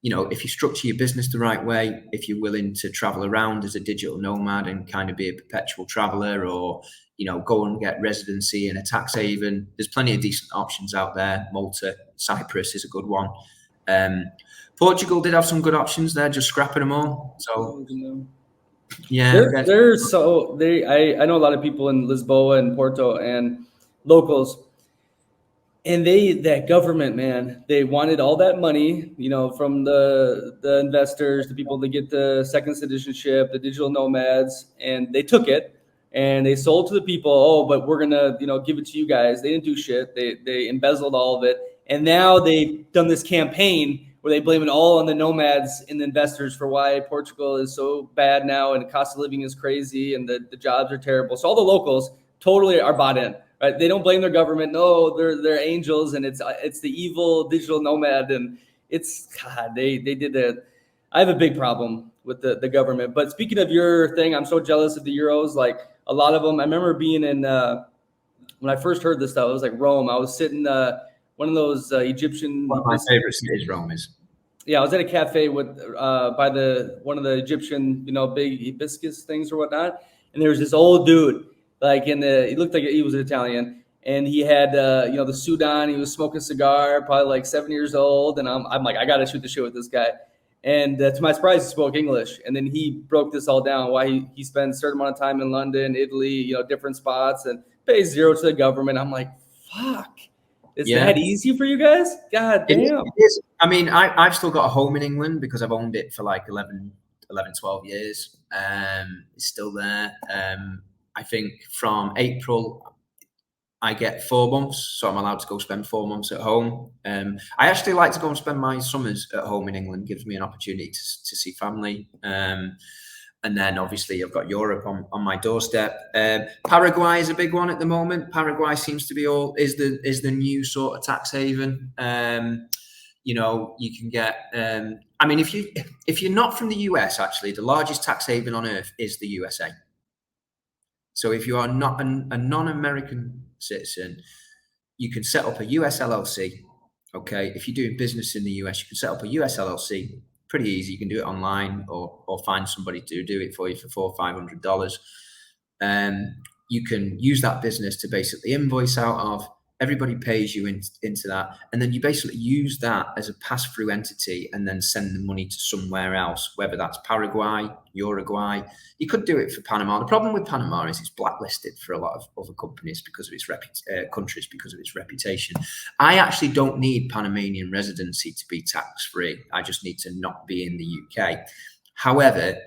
if you structure your business the right way, if you're willing to travel around as a digital nomad and kind of be a perpetual traveler, or go and get residency in a tax haven, there's plenty of decent options out there. Malta, Cyprus is a good one. Portugal did have some good options there, just scrapping them all. So yeah, I know a lot of people in Lisboa and Porto and locals. And that government, man, they wanted all that money, from the investors, the people that get the second citizenship, the digital nomads, and they took it and they sold to the people. Oh, but we're gonna, give it to you guys. They didn't do shit. They embezzled all of it, and now they've done this campaign where they blame it all on the nomads and the investors for why Portugal is so bad now, and the cost of living is crazy, and the jobs are terrible. So all the locals totally are bought in. Right? They don't blame their government. No, they're angels, and it's the evil digital nomad, and it's God. They did that. I have a big problem with the government. But speaking of your thing, I'm so jealous of the Euros. Like a lot of them, I remember being in when I first heard this stuff. It was like Rome. I was sitting one of those Egyptian. One of my favorite cities, Rome is. Yeah, I was at a cafe with by one of the Egyptian big hibiscus things or whatnot, and there was this old dude. Like he looked like he was an Italian, and he had the suit on. He was smoking a cigar, probably like 7 years old. And I'm like, I got to shoot the shit with this guy. And to my surprise, he spoke English. And then he broke this all down. Why he spends a certain amount of time in London, Italy, different spots, and pays zero to the government. I'm like, fuck, is that easy for you guys? God damn. It is. I mean, I've still got a home in England because I've owned it for like 11, 12 years. It's still there. I think from April, I get 4 months, so I'm allowed to go spend 4 months at home. I actually like to go and spend my summers at home in England. Gives me an opportunity to see family. And then obviously I've got Europe on my doorstep. Paraguay is a big one at the moment. Paraguay seems to be is the new sort of tax haven. You can get. I mean, if you're not from the US, actually, the largest tax haven on earth is the USA. So if you are not a non-American citizen, you can set up a US LLC. Okay, if you're doing business in the US, you can set up a US LLC. Pretty easy. You can do it online, or find somebody to do it for you for $400 or $500. You can use that business to basically invoice out of. Everybody pays you into that, and then you basically use that as a pass-through entity, and then send the money to somewhere else, whether that's Paraguay, Uruguay. You could do it for Panama. The problem with Panama is it's blacklisted for a lot of other companies because of its countries because of its reputation. I actually don't need Panamanian residency to be tax-free. I just need to not be in the UK. However,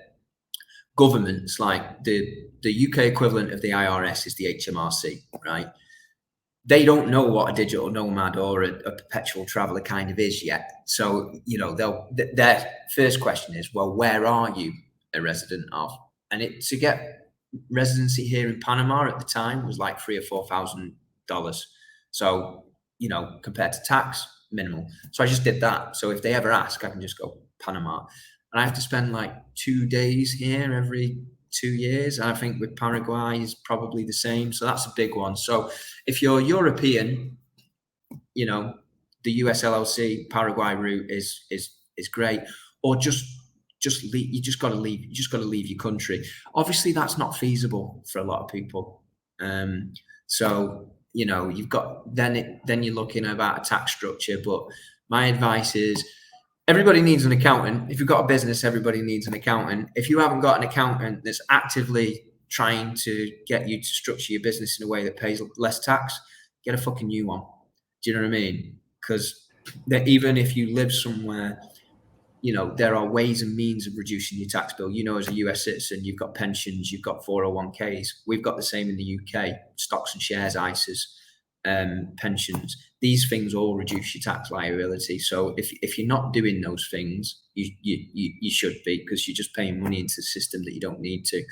governments like the UK equivalent of the IRS is the HMRC, right? They don't know what a digital nomad or a perpetual traveler kind of is yet. So, their first question is, well, where are you? a resident of. And to get residency here in Panama at the time was like $3,000 or $4,000. So, compared to tax, minimal. So I just did that. So if they ever ask, I can just go Panama. And I have to spend like 2 days here every 2 years. And I think with Paraguay is probably the same. So that's a big one. So if you're European, the US LLC Paraguay route is great. Or just leave. You just got to leave. You just got to leave your country. Obviously, that's not feasible for a lot of people. So you've got then you're looking about a tax structure. But my advice is, everybody needs an accountant. If you've got a business, everybody needs an accountant. If you haven't got an accountant that's actively trying to get you to structure your business in a way that pays less tax, get a fucking new one. Do you know what I mean? Because even if you live somewhere, there are ways and means of reducing your tax bill. As a US citizen, you've got pensions, you've got 401ks. We've got the same in the UK, stocks and shares, ISAs, pensions. These things all reduce your tax liability. So if you're not doing those things, you should be, because you're just paying money into the system that you don't need to.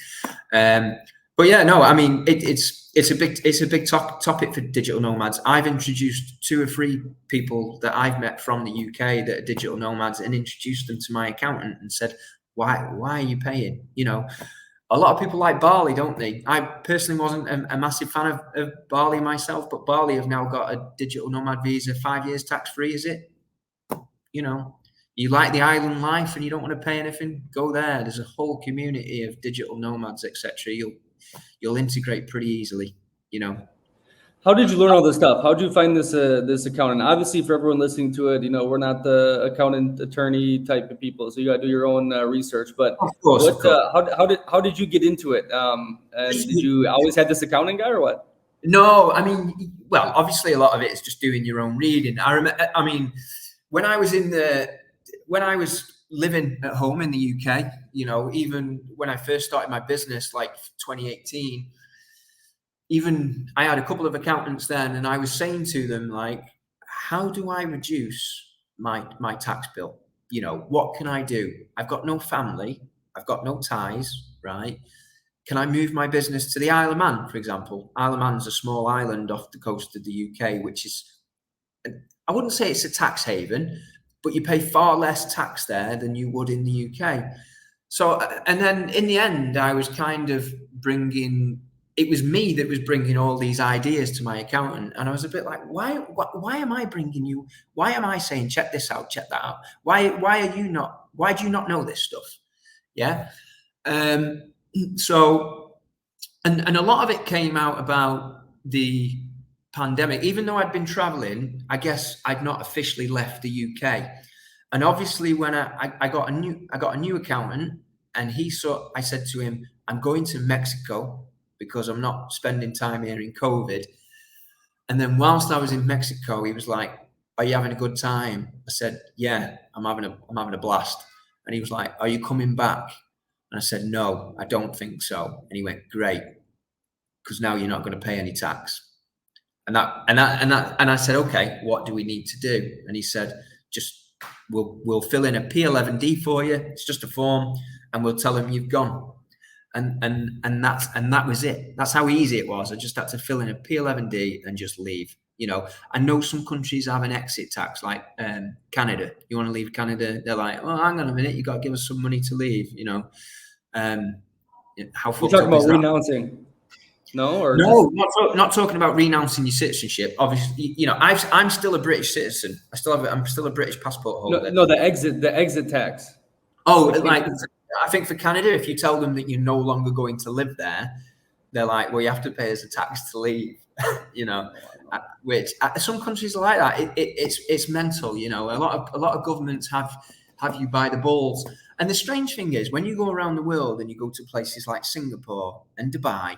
But yeah, no, I mean, it's a big topic for digital nomads. I've introduced 2 or 3 people that I've met from the UK that are digital nomads, and introduced them to my accountant and said, why are you paying? A lot of people like Bali, don't they? I personally wasn't a massive fan of Bali myself, but Bali have now got a digital nomad visa, 5 years tax-free, is it? You like the island life and you don't want to pay anything, go there. There's a whole community of digital nomads, etc. You'll integrate pretty easily, How did you learn all this stuff? How did you find this accountant? Obviously, for everyone listening to it, we're not the accountant attorney type of people, so you got to do your own research. But of course. How did you get into it? And did you always have this accounting guy, or what? No, I mean, well, obviously a lot of it is just doing your own reading. I mean, when I was living at home in the UK, even when I first started my business, like 2018. Even I had a couple of accountants then, and I was saying to them, like, how do I reduce my tax bill? What can I do? I've got no family. I've got no ties, right? Can I move my business to the Isle of Man, for example? Isle of Man's a small island off the coast of the UK, which is, I wouldn't say it's a tax haven, but you pay far less tax there than you would in the UK. So, and then in the end, I was kind of it was me that was bringing all these ideas to my accountant. And I was a bit like, why am I bringing you? Why am I saying, check this out, check that out? Why do you not know this stuff? Yeah. So, and a lot of it came out about the pandemic. Even though I'd been traveling, I guess I'd not officially left the UK. And obviously when I got a new accountant, and I said to him, I'm going to Mexico because I'm not spending time here in COVID. And then whilst I was in Mexico, he was like, are you having a good time? I said, yeah, I'm having a blast. And he was like, are you coming back? And I said, no, I don't think so. And he went, great, because now you're not going to pay any tax. And I said, okay, what do we need to do? And he said, just we'll fill in a P11D for you. It's just a form, and we'll tell them you've gone. And that was it. That's how easy it was. I just had to fill in a P11D and just leave. I know some countries have an exit tax, like Canada. You want to leave Canada? They're like, oh, hang on a minute, you got to give us some money to leave. How fucked You're talking up about is that? renouncing? No, or no, not talking about renouncing your citizenship. Obviously, I'm still a British citizen. I'm still a British passport holder. No, the exit tax. Oh, like, I think for Canada, if you tell them that you're no longer going to live there, they're like, well, you have to pay us a tax to leave, which some countries are like that. It's mental, A lot of governments have you by the balls. And the strange thing is, when you go around the world and you go to places like Singapore and Dubai,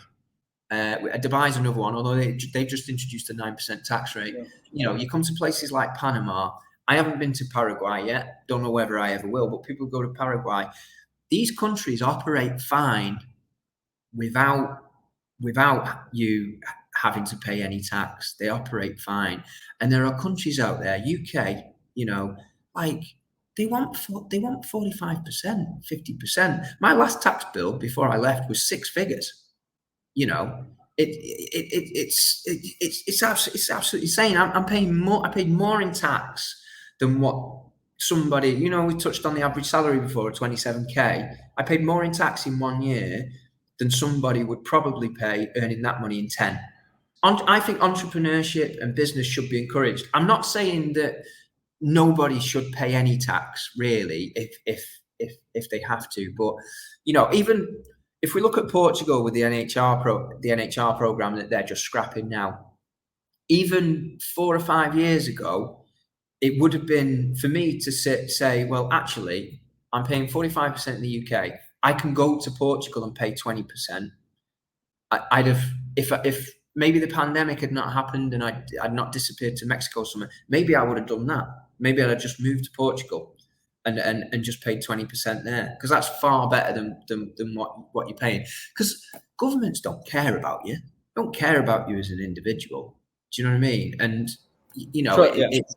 Dubai's another one, although they've just introduced a 9% tax rate. Yeah. You come to places like Panama. I haven't been to Paraguay yet. Don't know whether I ever will, but people go to Paraguay. These countries operate fine without you having to pay any tax. They operate fine. And there are countries out there, UK, like they want 45%, 50%. My last tax bill before I left was six figures. You know, it's absolutely insane. I'm paying more. I paid more in tax than what somebody. You know, we touched on the average salary before, 27K. I paid more in tax in 1 year than somebody would probably pay earning that money in 10. I think entrepreneurship and business should be encouraged. I'm not saying that nobody should pay any tax, really, if they have to. But you know, even if we look at Portugal with the NHR program that they're just scrapping now, even 4 or 5 years ago, it would have been for me to say, well, actually, I'm paying 45% in the UK. I can go to Portugal and pay 20%. I'd have, if maybe the pandemic had not happened and I'd not disappeared to Mexico somewhere, maybe I would have done that. Maybe I'd have just moved to Portugal and just paid 20% there, because that's far better than what you're paying. Because governments don't care about you, don't care about you as an individual. Do you know what I mean? And you know,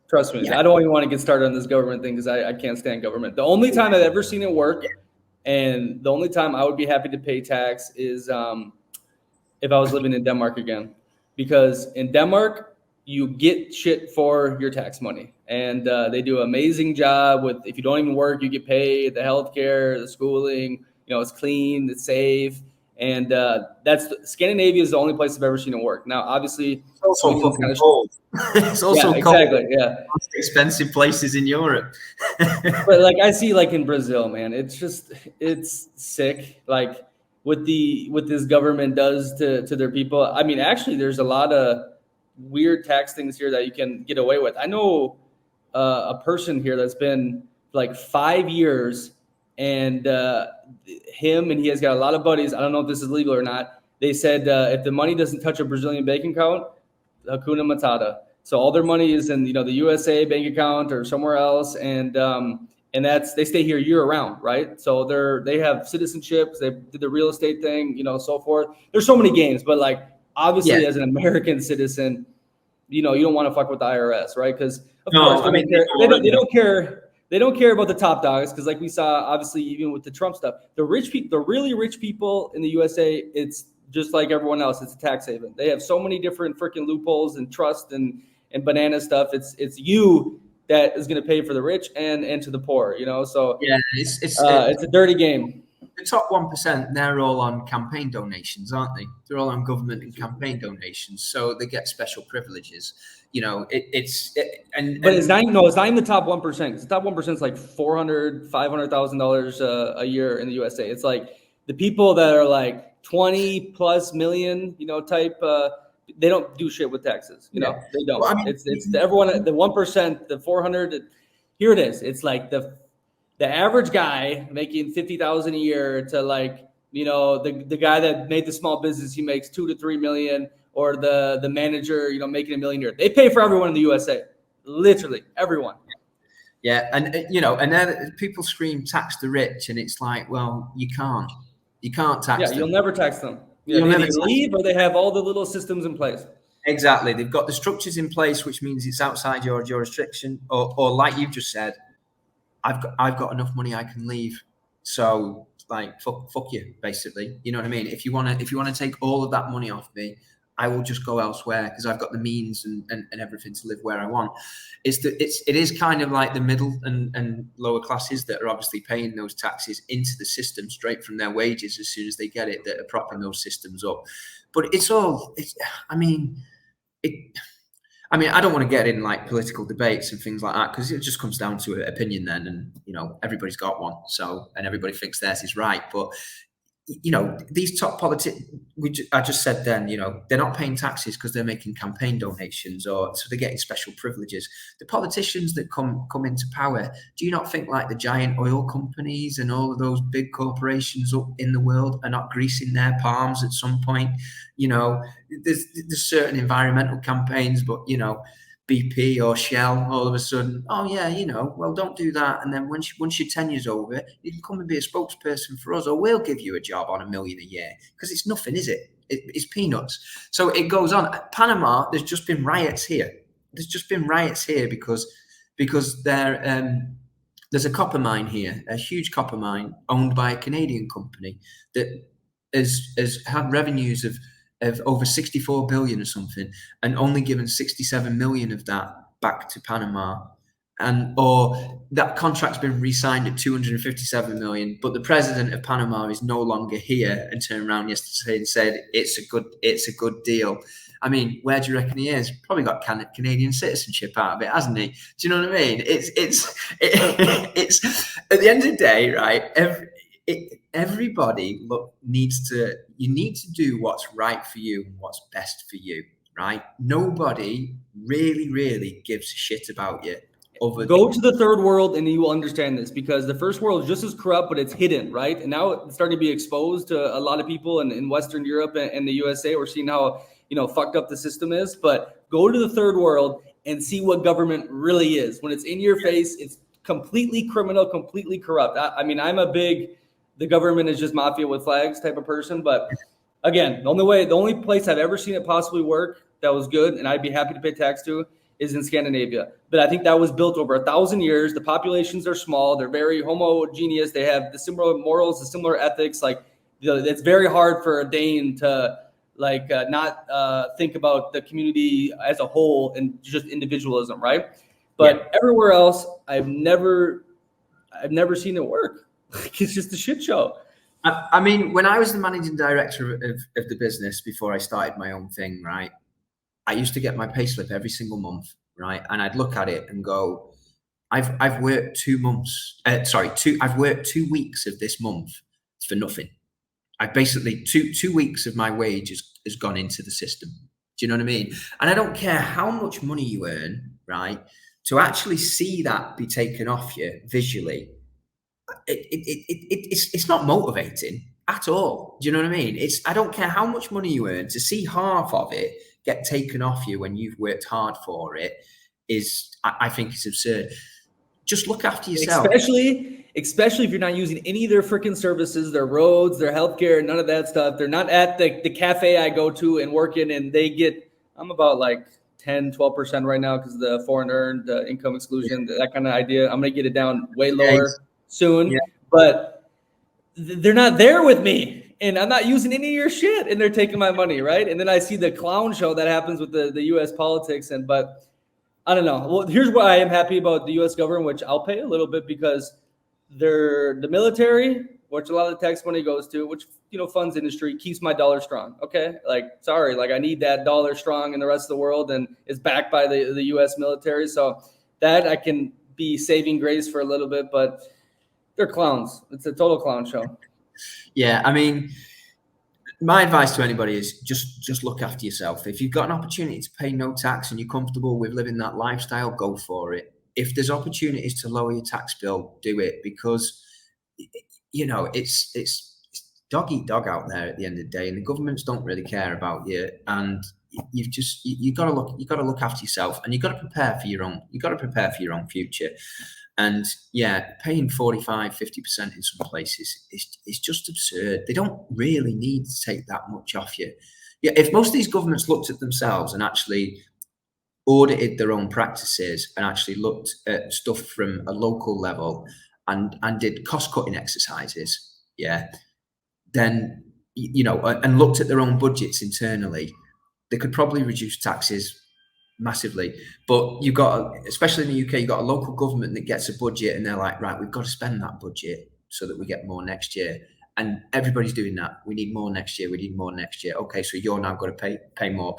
trust me, I don't even want to get started on this government thing because I can't stand government. The only time I've ever seen it work, and the only time I would be happy to pay tax is if I was living in Denmark again, because in Denmark you get shit for your tax money, and they do an amazing job with, if you don't even work, you get paid, the healthcare, the schooling, you know, it's clean, it's safe. And Scandinavia is the only place I've ever seen it work. Now, obviously, it's also fucking cold. It's also cold. Exactly. Yeah, most expensive places in Europe. But like I see, like in Brazil, man, it's sick. Like what this government does to their people. I mean, actually, there's a lot of weird tax things here that you can get away with. I know a person here that's been like 5 years. And he has got a lot of buddies. I don't know if this is legal or not. They said if the money doesn't touch a Brazilian bank account, Hakuna Matata. So all their money is in, you know, the USA bank account or somewhere else, and they stay here year round, right? So they have citizenships. They did the real estate thing, you know, so forth. There's so many games, but like obviously as an American citizen, you know, you don't want to fuck with the IRS, right? Because of course they don't care. They don't care about the top dogs because, like we saw, obviously, even with the Trump stuff, the really rich people in the USA, it's just like everyone else. It's a tax haven. They have so many different freaking loopholes and trust and banana stuff. It's you that is going to pay for the rich and to the poor, you know? So yeah, it's a dirty game. The top 1%, they're all on campaign donations, aren't they? They're all on government and campaign donations, so they get special privileges. You know, but it's not even the top 1%. The top 1% is like $400,000-$500,000 a year in the USA. It's like the people that are like 20 plus million, you know, type. They don't do shit with taxes. You know, they don't. Well, I mean, it's everyone. The 1%, the 400. Here it is. It's like the average guy making $50,000 a year to, like, you know, the guy that made the small business, he makes $2 to $3 million. Or the manager, you know, making $1 million a year. They pay for everyone in the USA, literally everyone. Yeah, and you know, and then people scream tax the rich, and it's like, well, you can't tax them. You'll never tax them. Yeah, they either leave or they have all the little systems in place. Exactly, they've got the structures in place, which means it's outside your jurisdiction, or like you've just said, I've got enough money I can leave. So like fuck you, basically. You know what I mean? If you wanna take all of that money off me, I will just go elsewhere because I've got the means and everything to live where I want. It is kind of like the middle and lower classes that are obviously paying those taxes into the system straight from their wages as soon as they get it, that are propping those systems up. But I mean, I don't want to get in like political debates and things like that, because it just comes down to an opinion then, and you know, everybody's got one, so, and everybody thinks theirs is right. But you know, these top politicians, I just said then, you know, they're not paying taxes because they're making campaign donations, or so they're getting special privileges. The politicians that come into power, do you not think like the giant oil companies and all of those big corporations up in the world are not greasing their palms at some point? You know, there's certain environmental campaigns, but you know, BP or Shell, all of a sudden, oh yeah, you know, well, don't do that. And then once your tenure's over, you can come and be a spokesperson for us, or we'll give you a job on $1 million a year, because it's nothing, is it? It's peanuts. So it goes on. At Panama, there's just been riots here. Because they're There's a copper mine here, a huge copper mine owned by a Canadian company that has had revenues of over 64 billion or something, and only given 67 million of that back to Panama. Or that contract's been re-signed at 257 million, but the president of Panama is no longer here and turned around yesterday and said it's a good deal. I mean, where do you reckon he is? Probably got Canadian citizenship out of it, hasn't he? Do you know what I mean? It's at the end of the day, right? Everybody needs to do what's right for you and what's best for you, right? Nobody really gives a shit about you. Go to the third world and you will understand this, because the first world is just as corrupt, but it's hidden, right? And now it's starting to be exposed to a lot of people in Western Europe and the USA. We're seeing how, fucked up the system is. But go to the third world and see what government really is. When it's in your face, it's completely criminal, completely corrupt. I mean, I'm a big, the government is just mafia with flags type of person. But again, the only place I've ever seen it possibly work that was good and I'd be happy to pay tax to is in Scandinavia. But I think that was built over 1,000 years. The populations are small. They're very homogeneous. They have the similar morals, the similar ethics. Like, it's very hard for a Dane to not think about the community as a whole and just individualism, right? But everywhere else, I've never seen it work. It's just a shit show. I mean, when I was the managing director of the business before I started my own thing, right, I used to get my payslip every single month, right? And I'd look at it and go, I've worked 2 months. I've worked 2 weeks of this month for nothing. I've basically 2 weeks of my wage has gone into the system. Do you know what I mean? And I don't care how much money you earn, right? To actually see that be taken off you visually, it's not motivating at all. Do you know what I mean? I don't care how much money you earn, to see half of it get taken off you when you've worked hard for it I think it's absurd. Just look after yourself. Especially if you're not using any of their freaking services, their roads, their healthcare, none of that stuff. They're not at the cafe I go to and working, and I'm about like 10, 12% right now because of the foreign earned income exclusion, that kind of idea. I'm going to get it down way lower soon, but they're not there with me. And I'm not using any of your shit, and they're taking my money, right? And then I see the clown show that happens with the U.S. politics, but I don't know. Well, here's why I am happy about the U.S. government, which I'll pay a little bit, because they're the military, which a lot of the tax money goes to, which funds industry, keeps my dollar strong. Okay, I need that dollar strong in the rest of the world, and is backed by the U.S. military, so that I can be saving grace for a little bit, but they're clowns. It's a total clown show. Yeah, I mean, my advice to anybody is just look after yourself. If you've got an opportunity to pay no tax and you're comfortable with living that lifestyle, go for it. If there's opportunities to lower your tax bill, do it, because it's dog eat dog out there at the end of the day, and the governments don't really care about you. And you got to look after yourself, and you got to prepare for your own future. And paying 45-50% in some places is just absurd. They don't really need to take that much off you. Yeah, if most of these governments looked at themselves and actually audited their own practices and actually looked at stuff from a local level and did cost-cutting exercises, then and looked at their own budgets internally, they could probably reduce taxes massively. But you've got, especially in the UK, you've got a local government that gets a budget and they're like, right, we've got to spend that budget so that we get more next year. And everybody's doing that. We need more next year. We need more next year. Okay, so you're now going to pay more.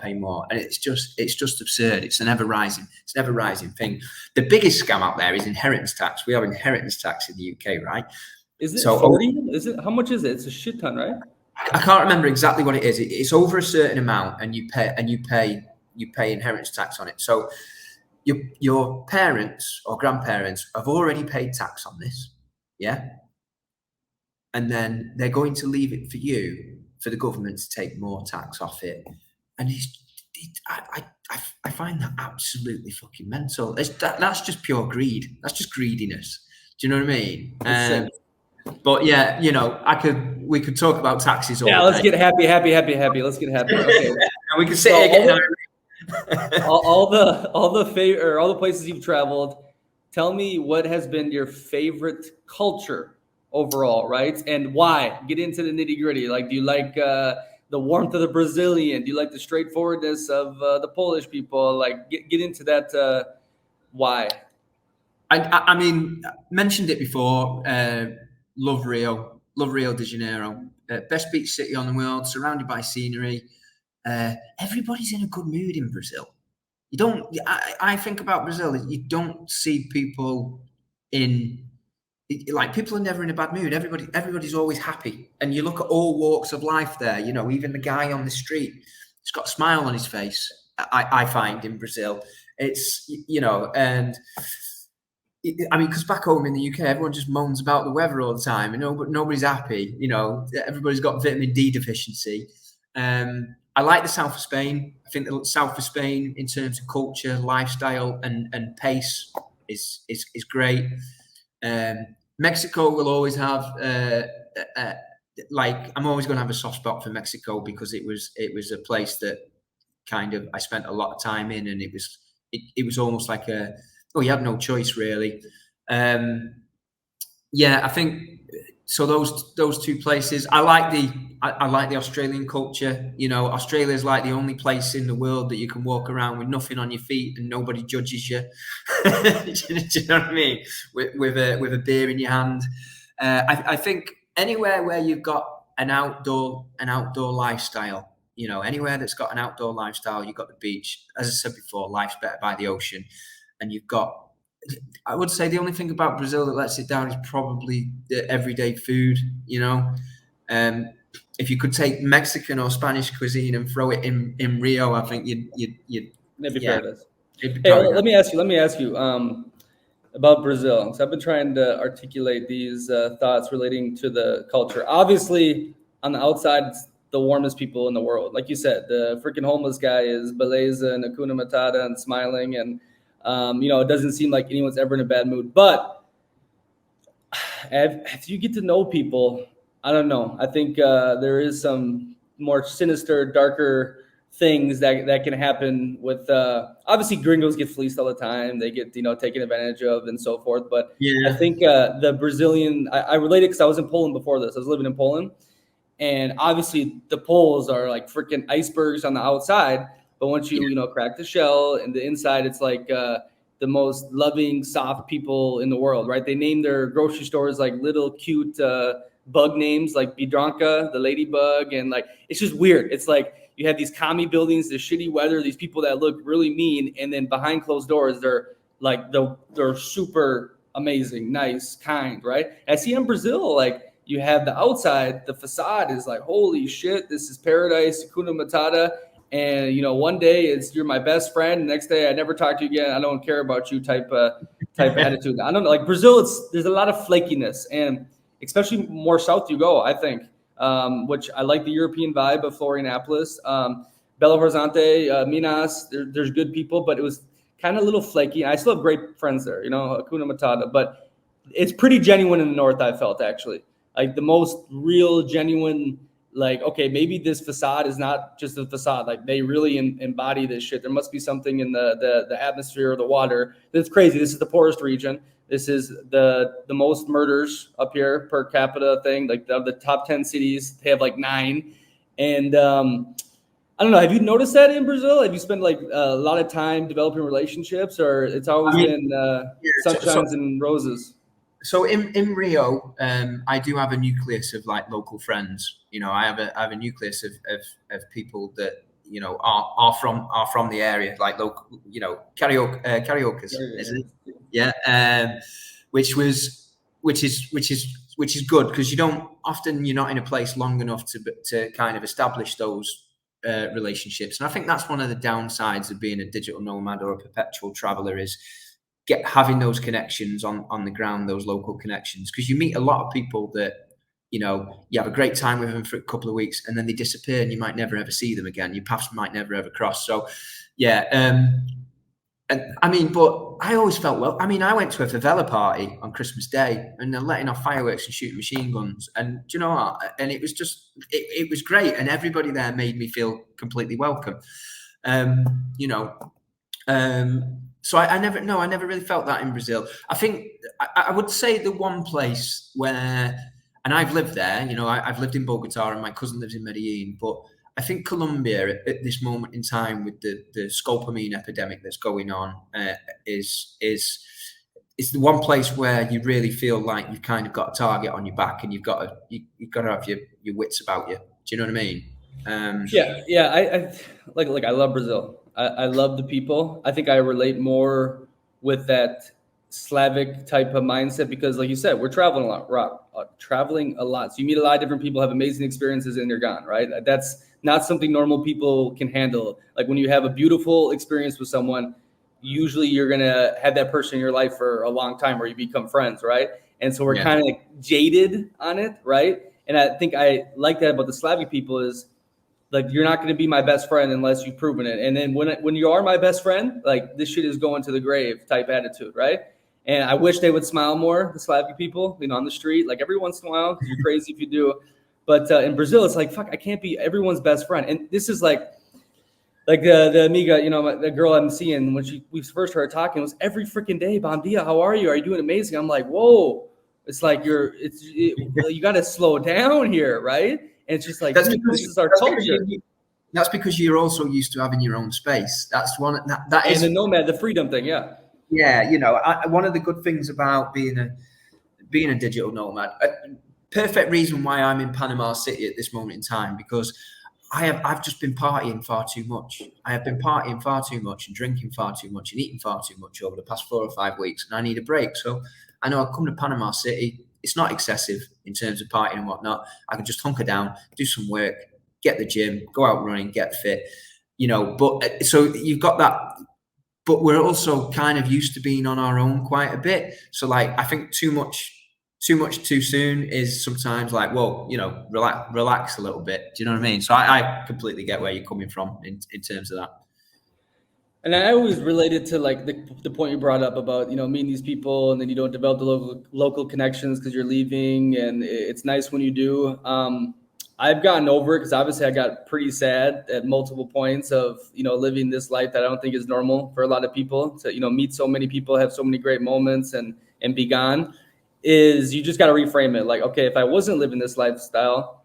And it's just absurd. It's an ever rising thing. The biggest scam out there is inheritance tax. We have inheritance tax in the UK, right? Is it 40? Is it, how much is it? It's a shit ton, right? I can't remember exactly what it is. It's over a certain amount, and you pay inheritance tax on it. So your parents or grandparents have already paid tax on this, and then they're going to leave it for the government to take more tax off it. And I find that absolutely fucking mental. That's just pure greed. That's just greediness. Do you know what I mean? But we could talk about taxes all day. Let's get happy. Let's get happy. Okay. And we can sit here getting all the places you've traveled. tell me what has been your favorite culture overall, right? And why? Get into the nitty gritty. Like, do you like the warmth of the Brazilian? Do you like the straightforwardness of the Polish people? Like, get into that. Why? I mean, mentioned it before. Love Rio de Janeiro. Best beach city on the world, surrounded by scenery. Everybody's in a good mood in Brazil. You don't. I think about Brazil. You don't see people in like people are never in a bad mood. Everybody's always happy, and you look at all walks of life there. You know, even the guy on the street, he's got a smile on his face. I find in Brazil, it's and I mean, because back home in the UK, everyone just moans about the weather all the time, but nobody's happy. You know, everybody's got vitamin D deficiency. I like the south of Spain. I think the south of Spain, in terms of culture, lifestyle, and pace, is great. Mexico will always have like I'm always going to have a soft spot for Mexico because it was a place that kind of I spent a lot of time in, and it was almost like you had no choice really. Yeah, I think so. Those two places. I like the Australian culture. You know, Australia is like the only place in the world that you can walk around with nothing on your feet and nobody judges you. Do you know what I mean? With a beer in your hand. I think anywhere where you've got an outdoor lifestyle. You know, anywhere that's got an outdoor lifestyle, you've got the beach. As I said before, life's better by the ocean, and you've got. I would say the only thing about Brazil that lets it down is probably the everyday food. You know, if you could take Mexican or Spanish cuisine and throw it in Rio, I think you'd Maybe yeah. paradise. Hey, let me ask you about Brazil. So I've been trying to articulate these thoughts relating to the culture. Obviously, on the outside, it's the warmest people in the world. Like you said, the freaking homeless guy is beleza and Hakuna Matata and smiling, and it doesn't seem like anyone's ever in a bad mood. But if you get to know people, I don't know. I think there is some more sinister, darker things that can happen with obviously gringos get fleeced all the time. They get taken advantage of and so forth. But yeah. I think the Brazilian, I related because I was in Poland before this. I was living in Poland. And obviously the poles are like freaking icebergs on the outside, but once you crack the shell and the inside, it's like the most loving, soft people in the world, right? They name their grocery stores like little cute bug names like Bidranka, the ladybug, and like it's just weird. It's like you have these commie buildings, the shitty weather, these people that look really mean, and then behind closed doors, they're super amazing, nice, kind, right? And I see in Brazil, like you have the outside, the facade is like, holy shit, this is paradise, Hakuna Matata. And, one day you're my best friend. The next day I never talk to you again. I don't care about you type attitude. I don't know. Like Brazil, there's a lot of flakiness, and especially more south you go, I think, which I like the European vibe of Florianopolis. Belo Horizonte, Minas, there's good people, but it was kind of a little flaky. I still have great friends there, Hakuna Matata, but it's pretty genuine in the north, I felt, actually. Like the most real, genuine, like, okay, maybe this facade is not just a facade. Like they really embody this shit. There must be something in the atmosphere or the water. That's crazy. This is the poorest region. This is the most murders up here per capita thing. Like the top 10 cities, they have like 9. And I don't know. Have you noticed that in Brazil? Have you spent like a lot of time developing relationships, or it's always been sunshines and roses? So in Rio, I do have a nucleus of like local friends. I have a nucleus of people that are from the area, like local, cariocas, isn't it? Yeah, which is good because you're not in a place long enough to kind of establish those relationships, and I think that's one of the downsides of being a digital nomad or a perpetual traveler is having those connections on the ground, those local connections, because you meet a lot of people that you have a great time with them for a couple of weeks and then they disappear and you might never ever see them again. Your paths might never ever cross. So yeah, and I mean, but I always felt well. I mean, I went to a favela party on Christmas Day and they're letting off fireworks and shooting machine guns, and do you know what? And it was just it was great, and everybody there made me feel completely welcome. Um, So I never really felt that in Brazil. I think I would say the one place where, and I've lived there, you know, I've lived in Bogota and my cousin lives in Medellin, but I think Colombia at this moment in time with the scopolamine epidemic that's going on is the one place where you really feel like you've kind of got a target on your back and you've got to have your wits about you. Do you know what I mean? Yeah. I love Brazil. I love the people. I think I relate more with that Slavic type of mindset because, like you said, we're traveling a lot. Traveling a lot. So you meet a lot of different people, have amazing experiences, and you're gone. Right? That's not something normal people can handle. Like when you have a beautiful experience with someone, usually you're gonna have that person in your life for a long time, where you become friends, right? And so we're kind of like jaded on it, right? And I think I like that about the Slavic people is, like, you're not going to be my best friend unless you've proven it. And then when you are my best friend, like, this shit is going to the grave type attitude, right? And I wish they would smile more, the Slavic people, you know, on the street, like every once in a while, because you're crazy if you do. But in Brazil, it's like, fuck, I can't be everyone's best friend. And this is like the amiga, you know, the girl I'm seeing when we first started talking, was every freaking day, Bom dia, how are you? Are you doing amazing? I'm like, whoa, it's like you got to slow down here, right? And it's just like, this is our culture. That's because you're also used to having your own space. That's one that is the nomad, the freedom thing, yeah. Yeah, you know, one of the good things about being a digital nomad, a perfect reason why I'm in Panama City at this moment in time, because I've just been partying far too much. I have been partying far too much and drinking far too much and eating far too much over the past 4 or 5 weeks, and I need a break. So I know I come to Panama City. It's not excessive in terms of partying and whatnot. I can just hunker down, do some work, get the gym, go out running, get fit, you know. But so you've got that, but we're also kind of used to being on our own quite a bit. So like, I think too much too soon is sometimes like, whoa, you know, relax a little bit. Do you know what I mean? So I completely get where you're coming from in terms of that. And I always related to like the point you brought up about, you know, meeting these people and then you don't develop the local connections because you're leaving, and it's nice when you do. I've gotten over it because obviously I got pretty sad at multiple points of, you know, living this life that I don't think is normal for a lot of people to, you know, meet so many people, have so many great moments and be gone. Is you just got to reframe it. Like, okay, if I wasn't living this lifestyle,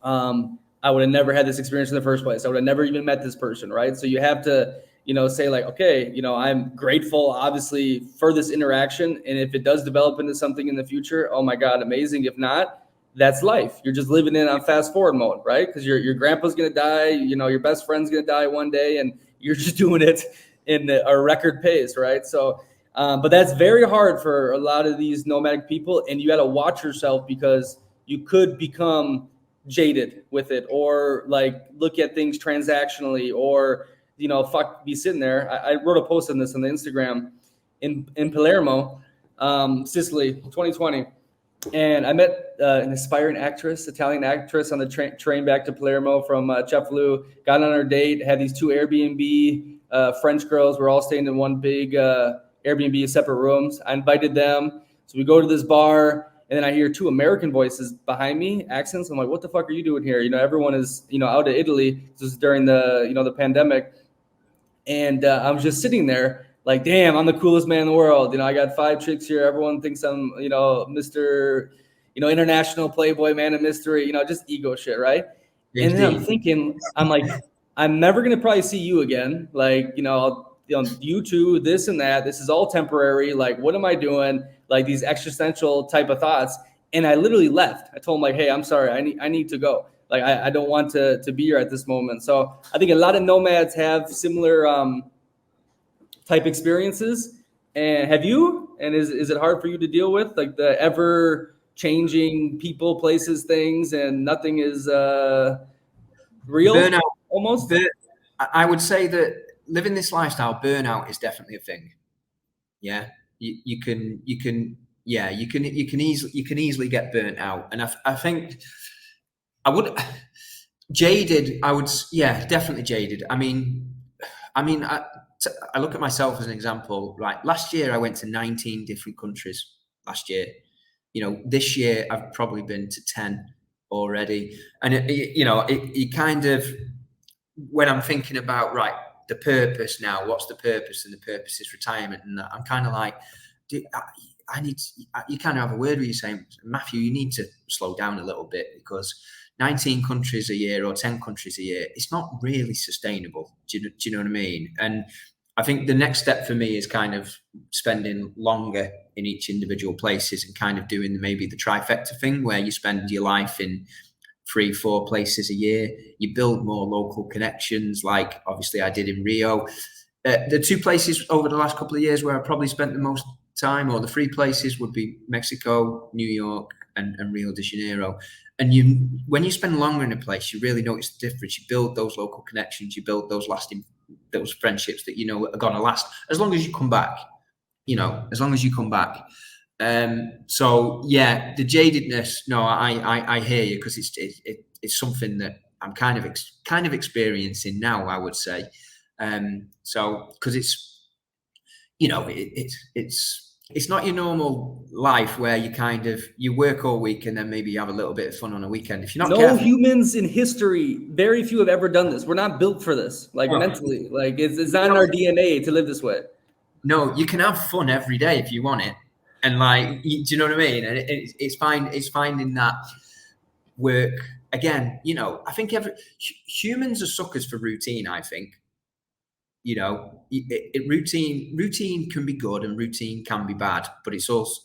I would have never had this experience in the first place. I would have never even met this person, right? So you have to, you know, say like, okay, you know, I'm grateful, obviously, for this interaction. And if it does develop into something in the future, oh my God, amazing. If not, that's life. You're just living in on fast forward mode, right? Because your grandpa's going to die, you know, your best friend's going to die one day, and you're just doing it in a record pace, right? So, but that's very hard for a lot of these nomadic people. And you got to watch yourself because you could become jaded with it, or like look at things transactionally, or, you know, be sitting there. I wrote a post on this on the Instagram in Palermo, Sicily, 2020. And I met an aspiring actress, Italian actress, on the train back to Palermo from Cefalù. Got on our date, had these 2 Airbnb French girls. We're all staying in one big Airbnb, separate rooms. I invited them. So we go to this bar, and then I hear 2 American voices behind me, accents. I'm like, what the fuck are you doing here? You know, everyone is, you know, out of Italy. This is during the, you know, the pandemic. And I was just sitting there like, damn, I'm the coolest man in the world. You know, I got 5 chicks here. Everyone thinks I'm, you know, Mr., you know, international playboy, man of mystery, you know, just ego shit, right? And then I'm thinking, I'm like, I'm never going to probably see you again. Like, you know, you two, this and that, this is all temporary. Like, what am I doing? Like these existential type of thoughts. And I literally left. I told him like, hey, I'm sorry. I need to go. Like, I don't want to be here at this moment. So I think a lot of nomads have similar type experiences. And have you? And is it hard for you to deal with, like, the ever changing people, places, things, and nothing is real? Burnout, almost. I would say that living this lifestyle, burnout is definitely a thing. Yeah, you can easily get burnt out, and I think I would jaded. I would, yeah, definitely jaded. I mean, I look at myself as an example. Right, last year I went to 19 different countries. Last year, you know, this year I've probably been to 10 already. And you know, it kind of, when I'm thinking about, right, the purpose now. What's the purpose? And the purpose is retirement. And I'm kind of like, I need to, you kind of have a word where you're saying, Matthew, you need to slow down a little bit, because 19 countries a year or 10 countries a year, it's not really sustainable. Do you know what I mean? And I think the next step for me is kind of spending longer in each individual places and kind of doing maybe the trifecta thing, where you spend your life in 3-4 places a year. You build more local connections, like obviously I did in Rio. The 2 places over the last couple of years where I probably spent the most time, or the 3 places, would be Mexico, New York, and Rio de Janeiro. And when you spend longer in a place, you really notice the difference. You build those local connections, you build those those friendships that you know are going to last as long as you come back. As long as you come back. So yeah, the jadedness. No, I hear you, because it's something that I'm kind of experiencing now, I would say. So because it's it's not your normal life where you work all week and then maybe you have a little bit of fun on a weekend. If you're not careful. Humans in history, very few have ever done this. We're not built for this, mentally. Like it's not in our DNA to live this way. No, you can have fun every day if you want it, and do you know what I mean? And it's finding that work again. I think humans are suckers for routine. I think. Routine can be good and routine can be bad, but it's also,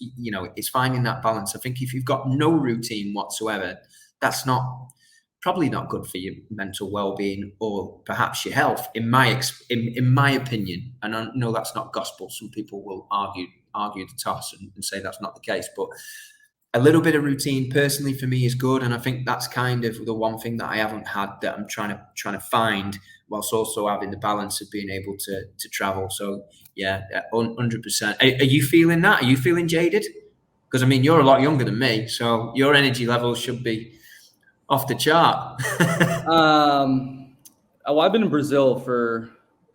it's finding that balance. I think if you've got no routine whatsoever, that's probably not good for your mental well-being, or perhaps your health, in my opinion. And I know that's not gospel. Some people will argue the toss and say that's not the case, but a little bit of routine personally for me is good. And I think that's kind of the one thing that I haven't had, that I'm trying to find, whilst also having the balance of being able to travel. So yeah, 100%. Are you feeling that? Are you feeling jaded? Because I mean, you're a lot younger than me, so your energy levels should be off the chart. Well, I've been in Brazil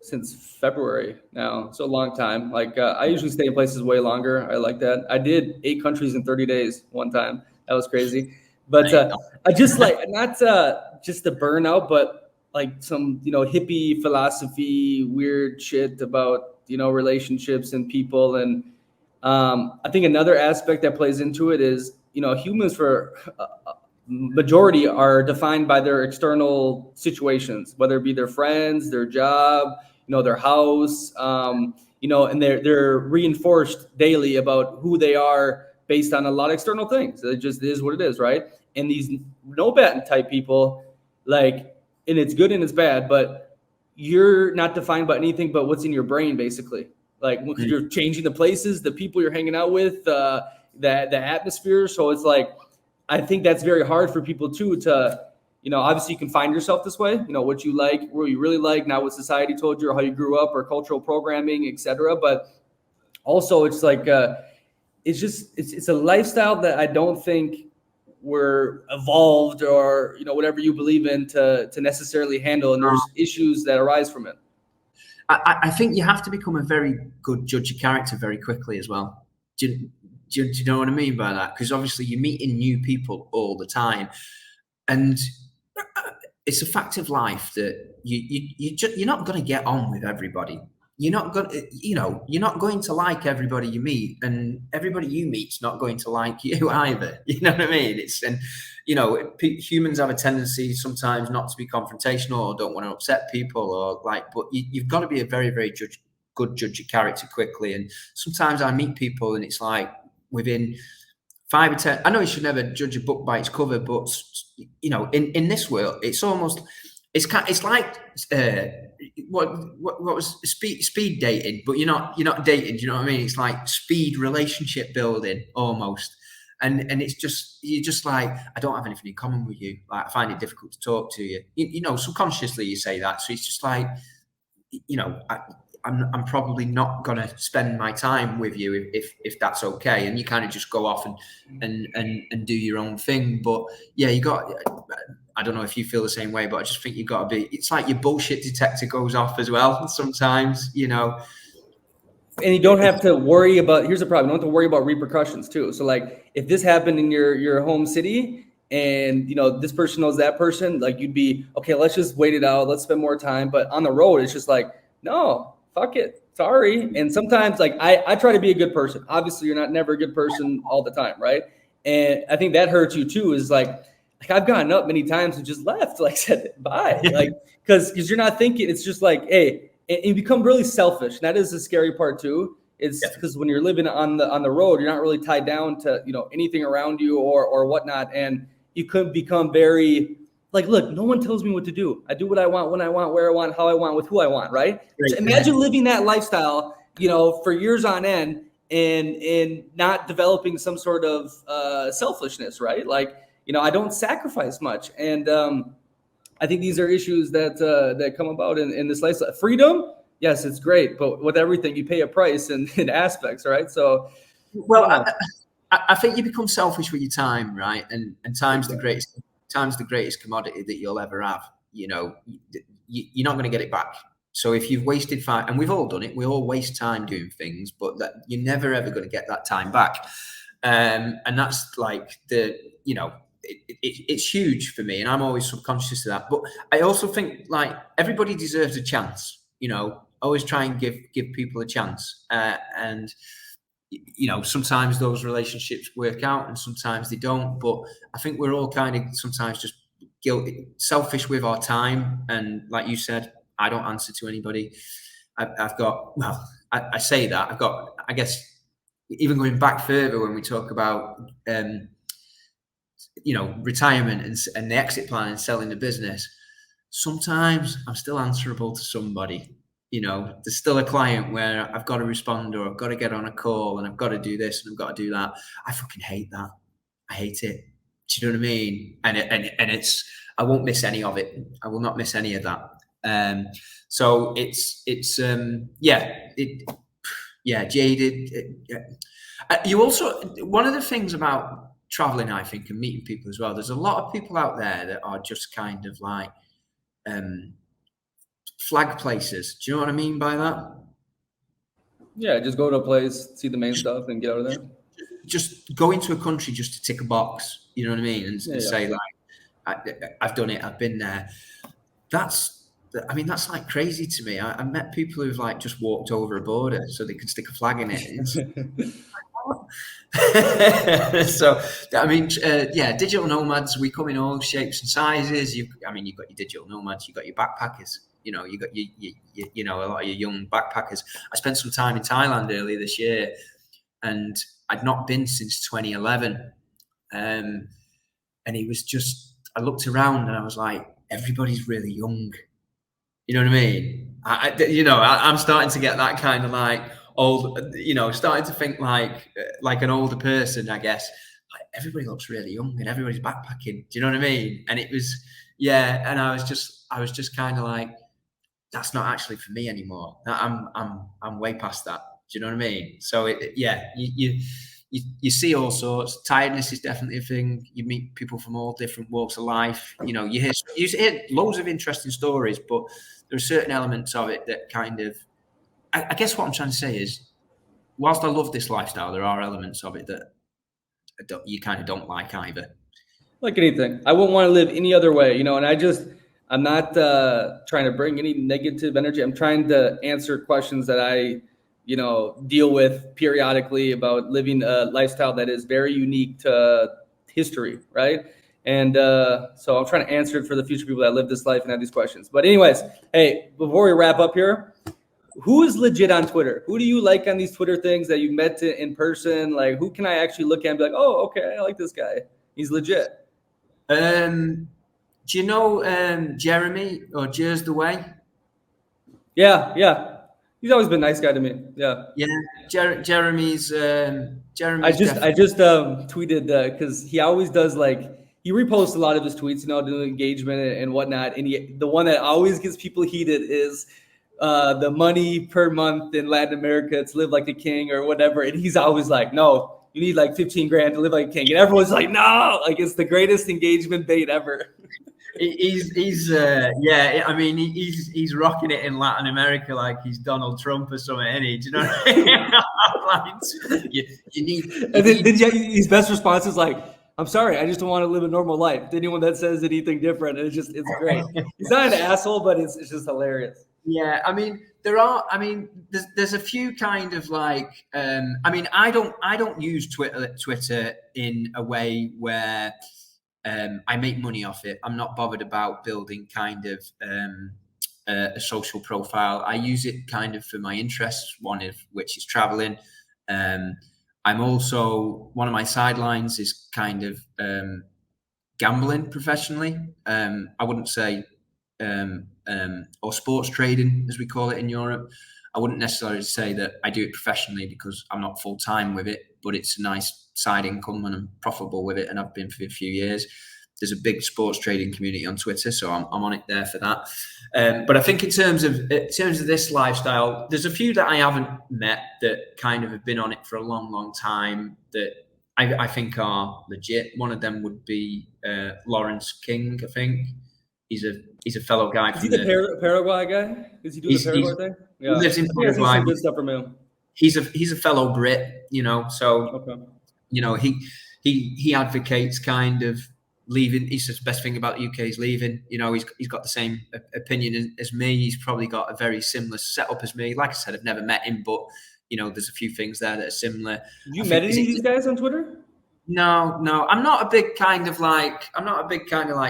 since February now, so a long time. I usually stay in places way longer. I like that. I did 8 countries in 30 days one time. That was crazy. But I just not just the burnout, but some hippie philosophy, weird shit about relationships and people. And I think another aspect that plays into it is humans for majority are defined by their external situations, whether it be their friends, their job, their house, and they're reinforced daily about who they are based on a lot of external things. It just is what it is, right? And these nomad type people, and it's good and it's bad, but you're not defined by anything but what's in your brain, basically. Because you're changing the places, the people you're hanging out with, the atmosphere. So it's I think that's very hard for people too to, obviously you can find yourself this way, what you like, what you really like, not what society told you or how you grew up or cultural programming, etc. But also it's it's a lifestyle that I don't think we're evolved or, whatever you believe in to necessarily handle. And there's issues that arise from it. I think you have to become a very good judge of character very quickly as well. Do you know what I mean by that? Because obviously you're meeting new people all the time, and it's a fact of life that you're not going to get on with everybody. You're not going to like everybody you meet, and everybody you meet's not going to like you either. You know what I mean? Humans have a tendency sometimes not to be confrontational or don't want to upset people but you've got to be a very, very good judge of character quickly. And sometimes I meet people and it's within 5 or 10, I know you should never judge a book by its cover, but in this world, it's almost, it's like what was speed dating, but you're not dating. Do you know what I mean? It's like speed relationship building almost, and it's just you're just I don't have anything in common with you. I find it difficult to talk to you. Subconsciously you say that, so it's just I'm probably not going to spend my time with you if that's okay. And you kind of just go off and do your own thing. But yeah, I don't know if you feel the same way, but I just think you've got to be, it's like your bullshit detector goes off as well sometimes, And you don't have to worry about, here's the problem, you don't have to worry about repercussions too. So if this happened in your home city, and this person knows that person, like you'd be okay, let's just wait it out, let's spend more time. But on the road, it's just like, no, fuck it, sorry. And sometimes like I try to be a good person. Obviously you're not never a good person all the time, right? And I think that hurts you too, is like I've gotten up many times and just left, like said bye, like because you're not thinking. It's just like, hey, and you become really selfish. And that is the scary part too. It's because when you're living on the road, you're not really tied down to anything around you or whatnot, and you could become very like, look, no one tells me what to do. I do what I want, when I want, where I want, how I want, with who I want, right? So imagine living that lifestyle, for years on end, and not developing some sort of selfishness, right? Like, I don't sacrifice much, and I think these are issues that come about in this lifestyle. Freedom, yes, it's great, but with everything, you pay a price in aspects, right? So, well, I think you become selfish with your time, right? And time's the greatest commodity that you'll ever have. You're not going to get it back. So if you've wasted five, and we've all done it, we all waste time doing things, but that you're never ever going to get that time back. And that's like it's huge for me, and I'm always subconscious of that. But I also think like everybody deserves a chance. Always try and give people a chance, and sometimes those relationships work out and sometimes they don't. But I think we're all kind of sometimes just selfish with our time. And like you said, I don't answer to anybody. I've got, well, I say that I've got, I guess, even going back further when we talk about, retirement and the exit plan and selling the business, sometimes I'm still answerable to somebody. There's still a client where I've got to respond, or I've got to get on a call, and I've got to do this and I've got to do that. I fucking hate that. I hate it. Do you know what I mean? And it's, I won't miss any of it. I will not miss any of that. So it's jaded. You also, one of the things about traveling, I think, and meeting people as well, there's a lot of people out there that are just kind of like, flag places. Do you know what I mean by that? Yeah, just go to a place, see the main stuff, and get out of there. Just go into a country just to tick a box. You know what I mean? And say like, I've done it. I've been there. That's like crazy to me. I met people who've like just walked over a border so they could stick a flag in it. So digital nomads, we come in all shapes and sizes. You've got your digital nomads, you've got your backpackers. You got a lot of your young backpackers. I spent some time in Thailand earlier this year, and I'd not been since 2011. And it was just, I looked around and I was like, everybody's really young. You know what I mean? I'm starting to get that kind of like old, starting to think like an older person, I guess. Like, everybody looks really young and everybody's backpacking. Do you know what I mean? And it was, and I was just kind of like, that's not actually for me anymore. I'm way past that. Do you know what I mean? So you see all sorts. Tiredness is definitely a thing. You meet people from all different walks of life. You hear loads of interesting stories, but there are certain elements of it that kind of, I guess what I'm trying to say is, whilst I love this lifestyle, there are elements of it that you kind of don't like either. Like anything, I wouldn't want to live any other way, and I'm not trying to bring any negative energy. I'm trying to answer questions that I, deal with periodically about living a lifestyle that is very unique to history, right? And so I'm trying to answer it for the future people that live this life and have these questions. But anyways, hey, before we wrap up here, who is legit on Twitter? Who do you like on these Twitter things that you met in person? Like, who can I actually look at and be like, oh, okay, I like this guy. He's legit. Do you know Jeremy or Jers the Way? Yeah. He's always been a nice guy to me. Yeah. Jeremy's. I just tweeted because he always does he reposts a lot of his tweets, doing engagement and whatnot. And the one that always gets people heated is the money per month in Latin America to live like a king or whatever. And he's always like, no, you need like 15 grand to live like a king. And everyone's like, no, like it's the greatest engagement bait ever. He's rocking it in Latin America like he's Donald Trump or something, isn't he? Do you know what I mean? you need. And then his best response is like, I'm sorry, I just don't want to live a normal life. To anyone that says anything different, it's great. He's not an asshole, but it's just hilarious. Yeah, I mean, there's a few kind of like, I mean, I don't use Twitter in a way where I make money off it. I'm not bothered about building kind of a social profile. I use it kind of for my interests, one of which is traveling. I'm also, one of my sidelines is kind of gambling professionally. I wouldn't say, or sports trading, as we call it in Europe. I wouldn't necessarily say that I do it professionally because I'm not full time with it, but it's a nice side income and I'm profitable with it, and I've been for a few years. There's a big sports trading community on Twitter, so I'm on it there for that. But I think in terms of this lifestyle, there's a few that I haven't met that kind of have been on it for a long, long time that I think are legit. One of them would be Lawrence King. I think he's a fellow guy. Is he the Paraguay guy? Is he doing the Paraguay thing? Yeah, he lives in Paraguay. Paraguay. Some good stuff from him. He's a fellow Brit, you know. So okay. You know, he advocates kind of leaving. He says the best thing about the UK is leaving. You know, he's got the same opinion as me. He's probably got a very similar setup as me. Like I said, I've never met him, but you know, there's a few things there that are similar. You met any of these guys on Twitter? No. I'm not a big kind of like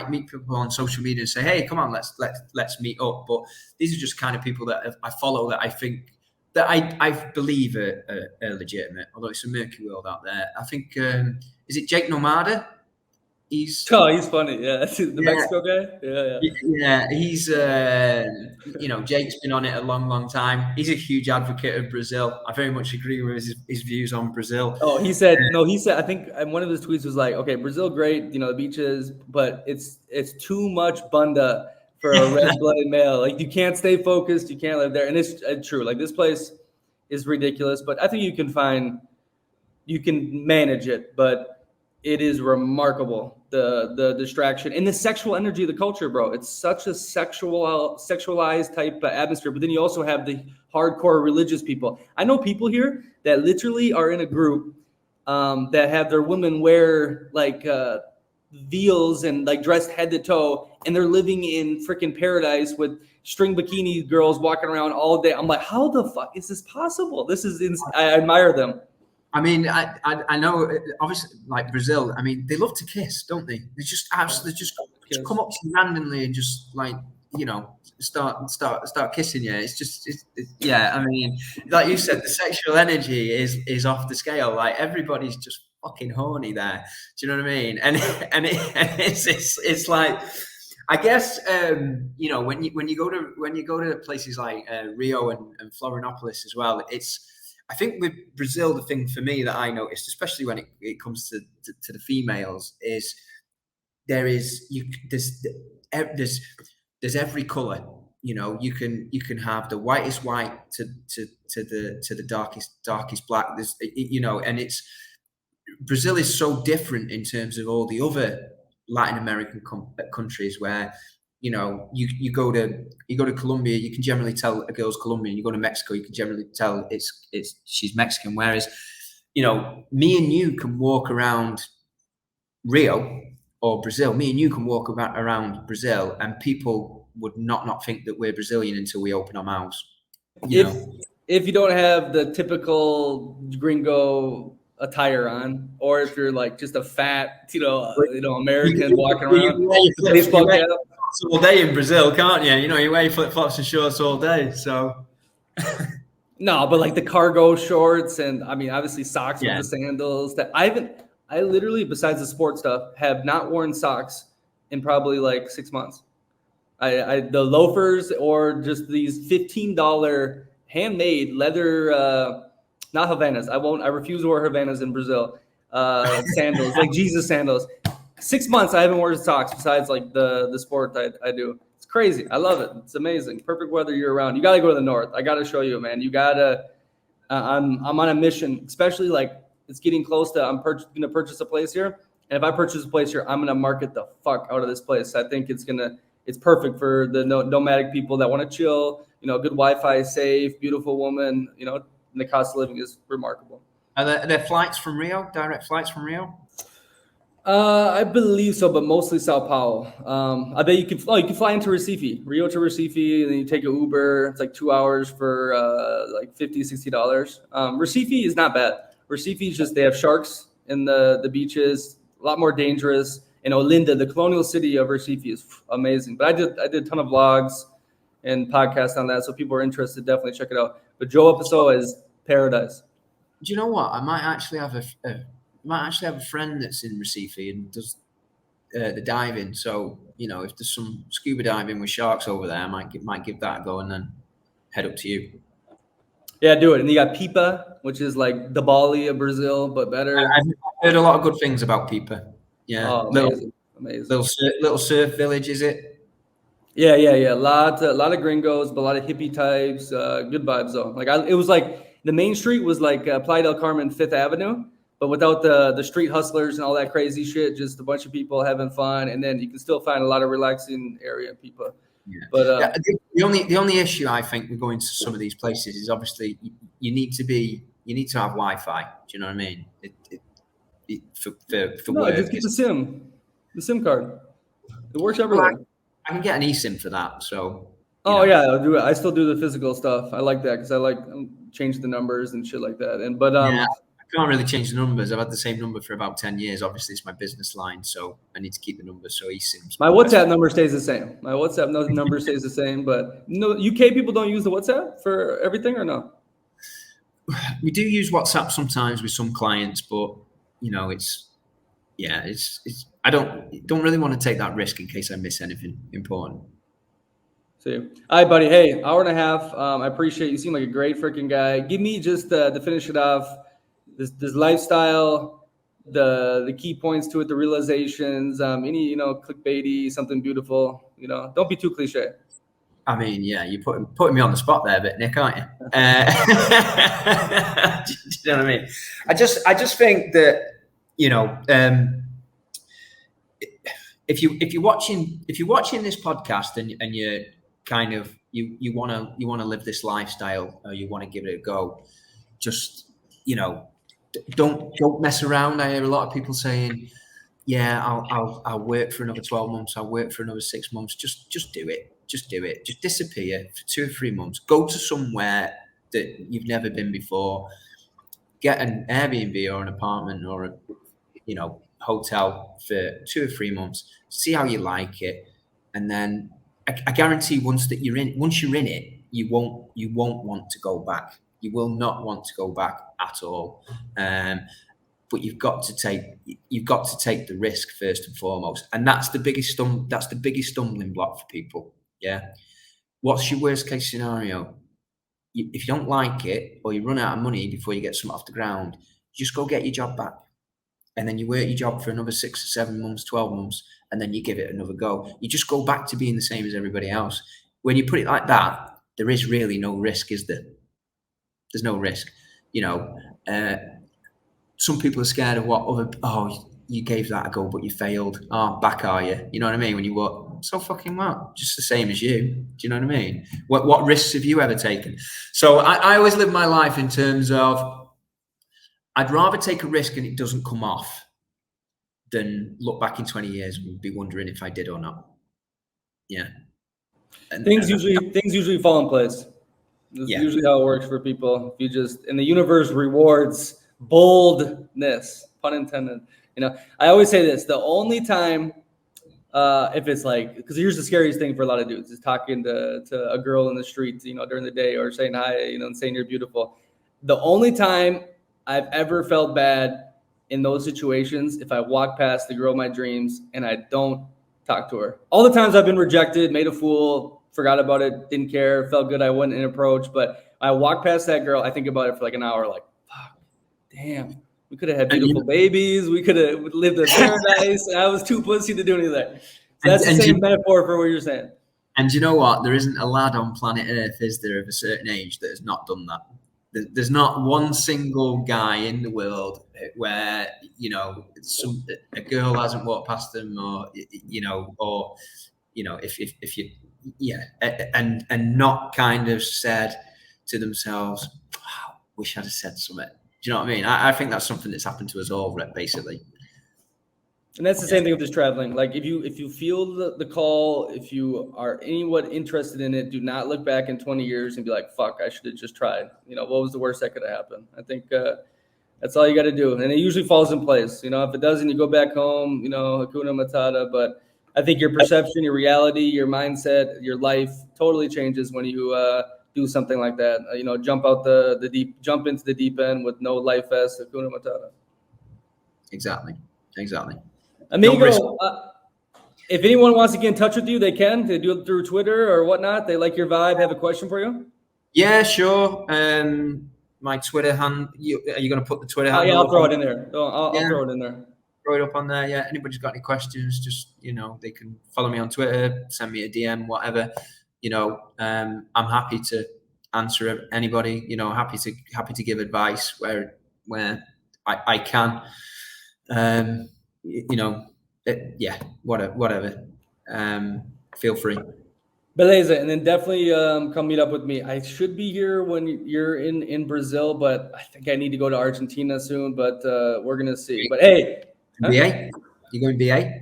meet people on social media and say, hey, come on, let's meet up. But these are just kind of people that I follow that I think that I believe are legitimate, although it's a murky world out there. I think, is it Jake Nomada? He's funny. Yeah, that's the Mexico guy. Yeah. He's you know, Jake's been on it a long, long time. He's a huge advocate of Brazil. I very much agree with his views on Brazil. Oh, he said I think one of his tweets was like, okay, Brazil, great, you know, the beaches, but it's too much bunda for a red-blooded male. Like, you can't stay focused, you can't live there, and it's true. Like, this place is ridiculous, but I think you can manage it, but it is remarkable, the distraction and the sexual energy of the culture, bro. It's such a sexualized type of atmosphere. But then you also have the hardcore religious people. I know people here that literally are in a group that have their women wear like veils and like dressed head to toe, and they're living in freaking paradise with string bikini girls walking around all day. I'm like, how the fuck is this possible? I admire them. I mean, I know, obviously, like Brazil. I mean, they love to kiss, don't they? They just come up to you randomly and just like, you know, start kissing you. It's yeah. I mean, like you said, the sexual energy is off the scale. Like, everybody's just fucking horny there. Do you know what I mean? And it's like, I guess, you know, when you go to places like Rio and Florianopolis as well, I think with Brazil, the thing for me that I noticed, especially when it comes to the females, is there's every color. You know, you can have the whitest white to the darkest black. You know, and Brazil is so different in terms of all the other Latin American countries where, you know, you go to Colombia, you can generally tell a girl's Colombian. You go to Mexico, you can generally tell she's Mexican. Whereas, you know, me and you can walk around Rio or Brazil. Me and you can walk around Brazil, and people would not think that we're Brazilian until we open our mouths. If you don't have the typical gringo attire on, or if you're like just a fat, American walking around with a baseball cap. All day in Brazil, can't you? You know, you wear flip flops and shorts all day. So no, but like the cargo shorts, and I mean, obviously socks with the sandals. That I literally, besides the sport stuff, have not worn socks in probably like 6 months. The loafers or just these $15 handmade leather, not Havanas. I refuse to wear Havanas in Brazil. Sandals, like Jesus sandals. 6 months I haven't worn socks besides like the sport I do. It's crazy. I love it. It's amazing. Perfect weather year round. You got to go to the north. I got to show you, man. You got to. I'm on a mission, especially like it's getting close to. I'm going to purchase a place here, and if I purchase a place here, I'm going to market the fuck out of this place. I think it's perfect for the nomadic people that want to chill. You know, good Wi-Fi, safe, beautiful woman. You know, and the cost of living is remarkable. Are there flights from Rio? Direct flights from Rio? I believe so, but mostly Sao Paulo. I bet you can. Oh, you can fly into Recife, Rio to Recife, and then you take an Uber. It's like 2 hours for like $50, $60. Recife is not bad. Recife is just they have sharks in the beaches, a lot more dangerous. And Olinda, the colonial city of Recife, is amazing. But I did a ton of vlogs and podcasts on that, so people are interested. Definitely check it out. But Joe Pessoa is paradise. Do you know what? I might actually have a friend that's in Recife and does the diving. So if there's some scuba diving with sharks over there, I might give that a go and then head up to you. Yeah, do it. And you got Pipa, which is like the Bali of Brazil, but better. I've heard a lot of good things about Pipa. Yeah, Oh, amazing, amazing. little surf village, is it? Yeah. A lot of gringos, but a lot of hippie types. Good vibes though. It was like the main street was like Playa del Carmen, Fifth Avenue, but without the street hustlers and all that crazy shit. Just a bunch of people having fun, and then you can still find a lot of relaxing area in Pipa. Yeah. But The only issue I think with going to some of these places is obviously you need to have Wi-Fi. Do you know what I mean? For no, work. just get the SIM card. It works everywhere. I can get an eSIM for that. So. Oh yeah, I'll do it. I still do the physical stuff. I like that because I like change the numbers and shit like that. Yeah, I can't really change the numbers. I've had the same number for about 10 years. Obviously, it's my business line, so I need to keep the numbers. So eSIMs. My WhatsApp number stays the same. My WhatsApp number stays the same. But no, UK people don't use the WhatsApp for everything, or no? We do use WhatsApp sometimes with some clients, but it's I don't really want to take that risk in case I miss anything important. See. All right, buddy. Hey, hour and a half. I appreciate you. Seem like a great freaking guy. Give me just to finish it off, this lifestyle, the key points to it, the realizations, any clickbaity, something beautiful. Don't be too cliche. I mean, yeah, you're putting me on the spot there a bit, Nick, aren't you? Do you know what I mean? I just think that if you're watching this podcast and you're kind of you want to live this lifestyle or you want to give it a go, just don't mess around. I hear a lot of people saying, yeah, I'll work for another 12 months, I'll work for another 6 months. Just do it. Just disappear for 2 or 3 months. Go to somewhere that you've never been before. Get an Airbnb or an apartment or a hotel for 2 or 3 months. See how you like it, and then I guarantee once you're in it, you won't want to go back. You will not want to go back at all. But you've got to take the risk first and foremost, and that's the biggest stumbling block for people. Yeah. What's your worst case scenario? If you don't like it or you run out of money before you get something off the ground, just go get your job back. And then you work your job for another 6 or 7 months, 12 months, and then you give it another go. You just go back to being the same as everybody else. When you put it like that, there is really no risk, is there? There's no risk. Some people are scared of you gave that a go, but you failed. Oh, back are you? You know what I mean? When you work, so fucking what? Just the same as you. Do you know what I mean? What risks have you ever taken? So I always live my life in terms of, I'd rather take a risk and it doesn't come off than look back in 20 years and be wondering if I did or not. Yeah. Things usually fall in place. That's usually how it works for people. And the universe rewards boldness, pun intended. I always say this: the only time, if it's like, because here's the scariest thing for a lot of dudes is talking to a girl in the streets, during the day, or saying hi, and saying you're beautiful. The only time I've ever felt bad in those situations, if I walk past the girl of my dreams and I don't talk to her. All the times I've been rejected, made a fool, forgot about it, didn't care, felt good I wouldn't approach. But I walk past that girl, I think about it for like an hour, like, fuck, damn, we could have had beautiful babies, we could have lived in paradise, and I was too pussy to do any of that. So that's the same metaphor for what you're saying. And you know what? There isn't a lad on planet Earth, is there, of a certain age that has not done that. There's not one single guy in the world where a girl hasn't walked past them, or if you and not kind of said to themselves, oh, wish I'd have said something. Do you know what I mean? I think that's something that's happened to us all, basically. And that's the same thing with this traveling. Like if you feel the call, if you are anyone interested in it, do not look back in 20 years and be like, fuck, I should have just tried. What was the worst that could have happened? I think that's all you got to do. And it usually falls in place. If it doesn't, you go back home, Hakuna Matata. But I think your perception, your reality, your mindset, your life totally changes when you do something like that. Jump out the deep, jump into the deep end with no life vest, Hakuna Matata. Exactly. Amigo, if anyone wants to get in touch with you, they can. They do it through Twitter or whatnot. They like your vibe. Have a question for you? Yeah, sure. My Twitter hand. Are you going to put the Twitter handle? Yeah, I'll throw it in there. I'll throw it in there. Throw it up on there. Yeah. Anybody's got any questions? Just they can follow me on Twitter, send me a DM, whatever. I'm happy to answer anybody. Happy to give advice where I can. Whatever. Feel free. Beleza, and then definitely come meet up with me. I should be here when you're in Brazil, but I think I need to go to Argentina soon. But we're gonna see. But hey, BA, you going BA?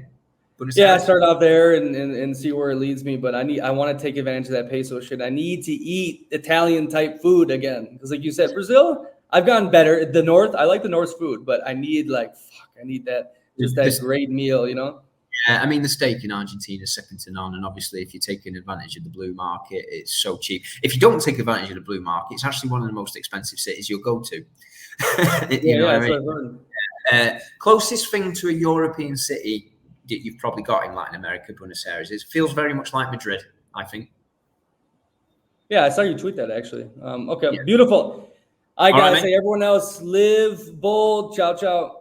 Yeah, I start off there and see where it leads me. But I want to take advantage of that peso shit. I need to eat Italian type food again because, like you said, Brazil, I've gotten better. The North, I like the North food, but I need that great meal, Yeah, I mean, the steak in Argentina is second to none. And obviously, if you're taking advantage of the blue market, it's so cheap. If you don't take advantage of the blue market, it's actually one of the most expensive cities you'll go to. Closest thing to a European city that you've probably got in Latin America, Buenos Aires, it feels very much like Madrid, I think. Yeah, I saw you tweet that actually. Okay, yeah. Beautiful. I gotta say, everyone else, live bold. Ciao, ciao.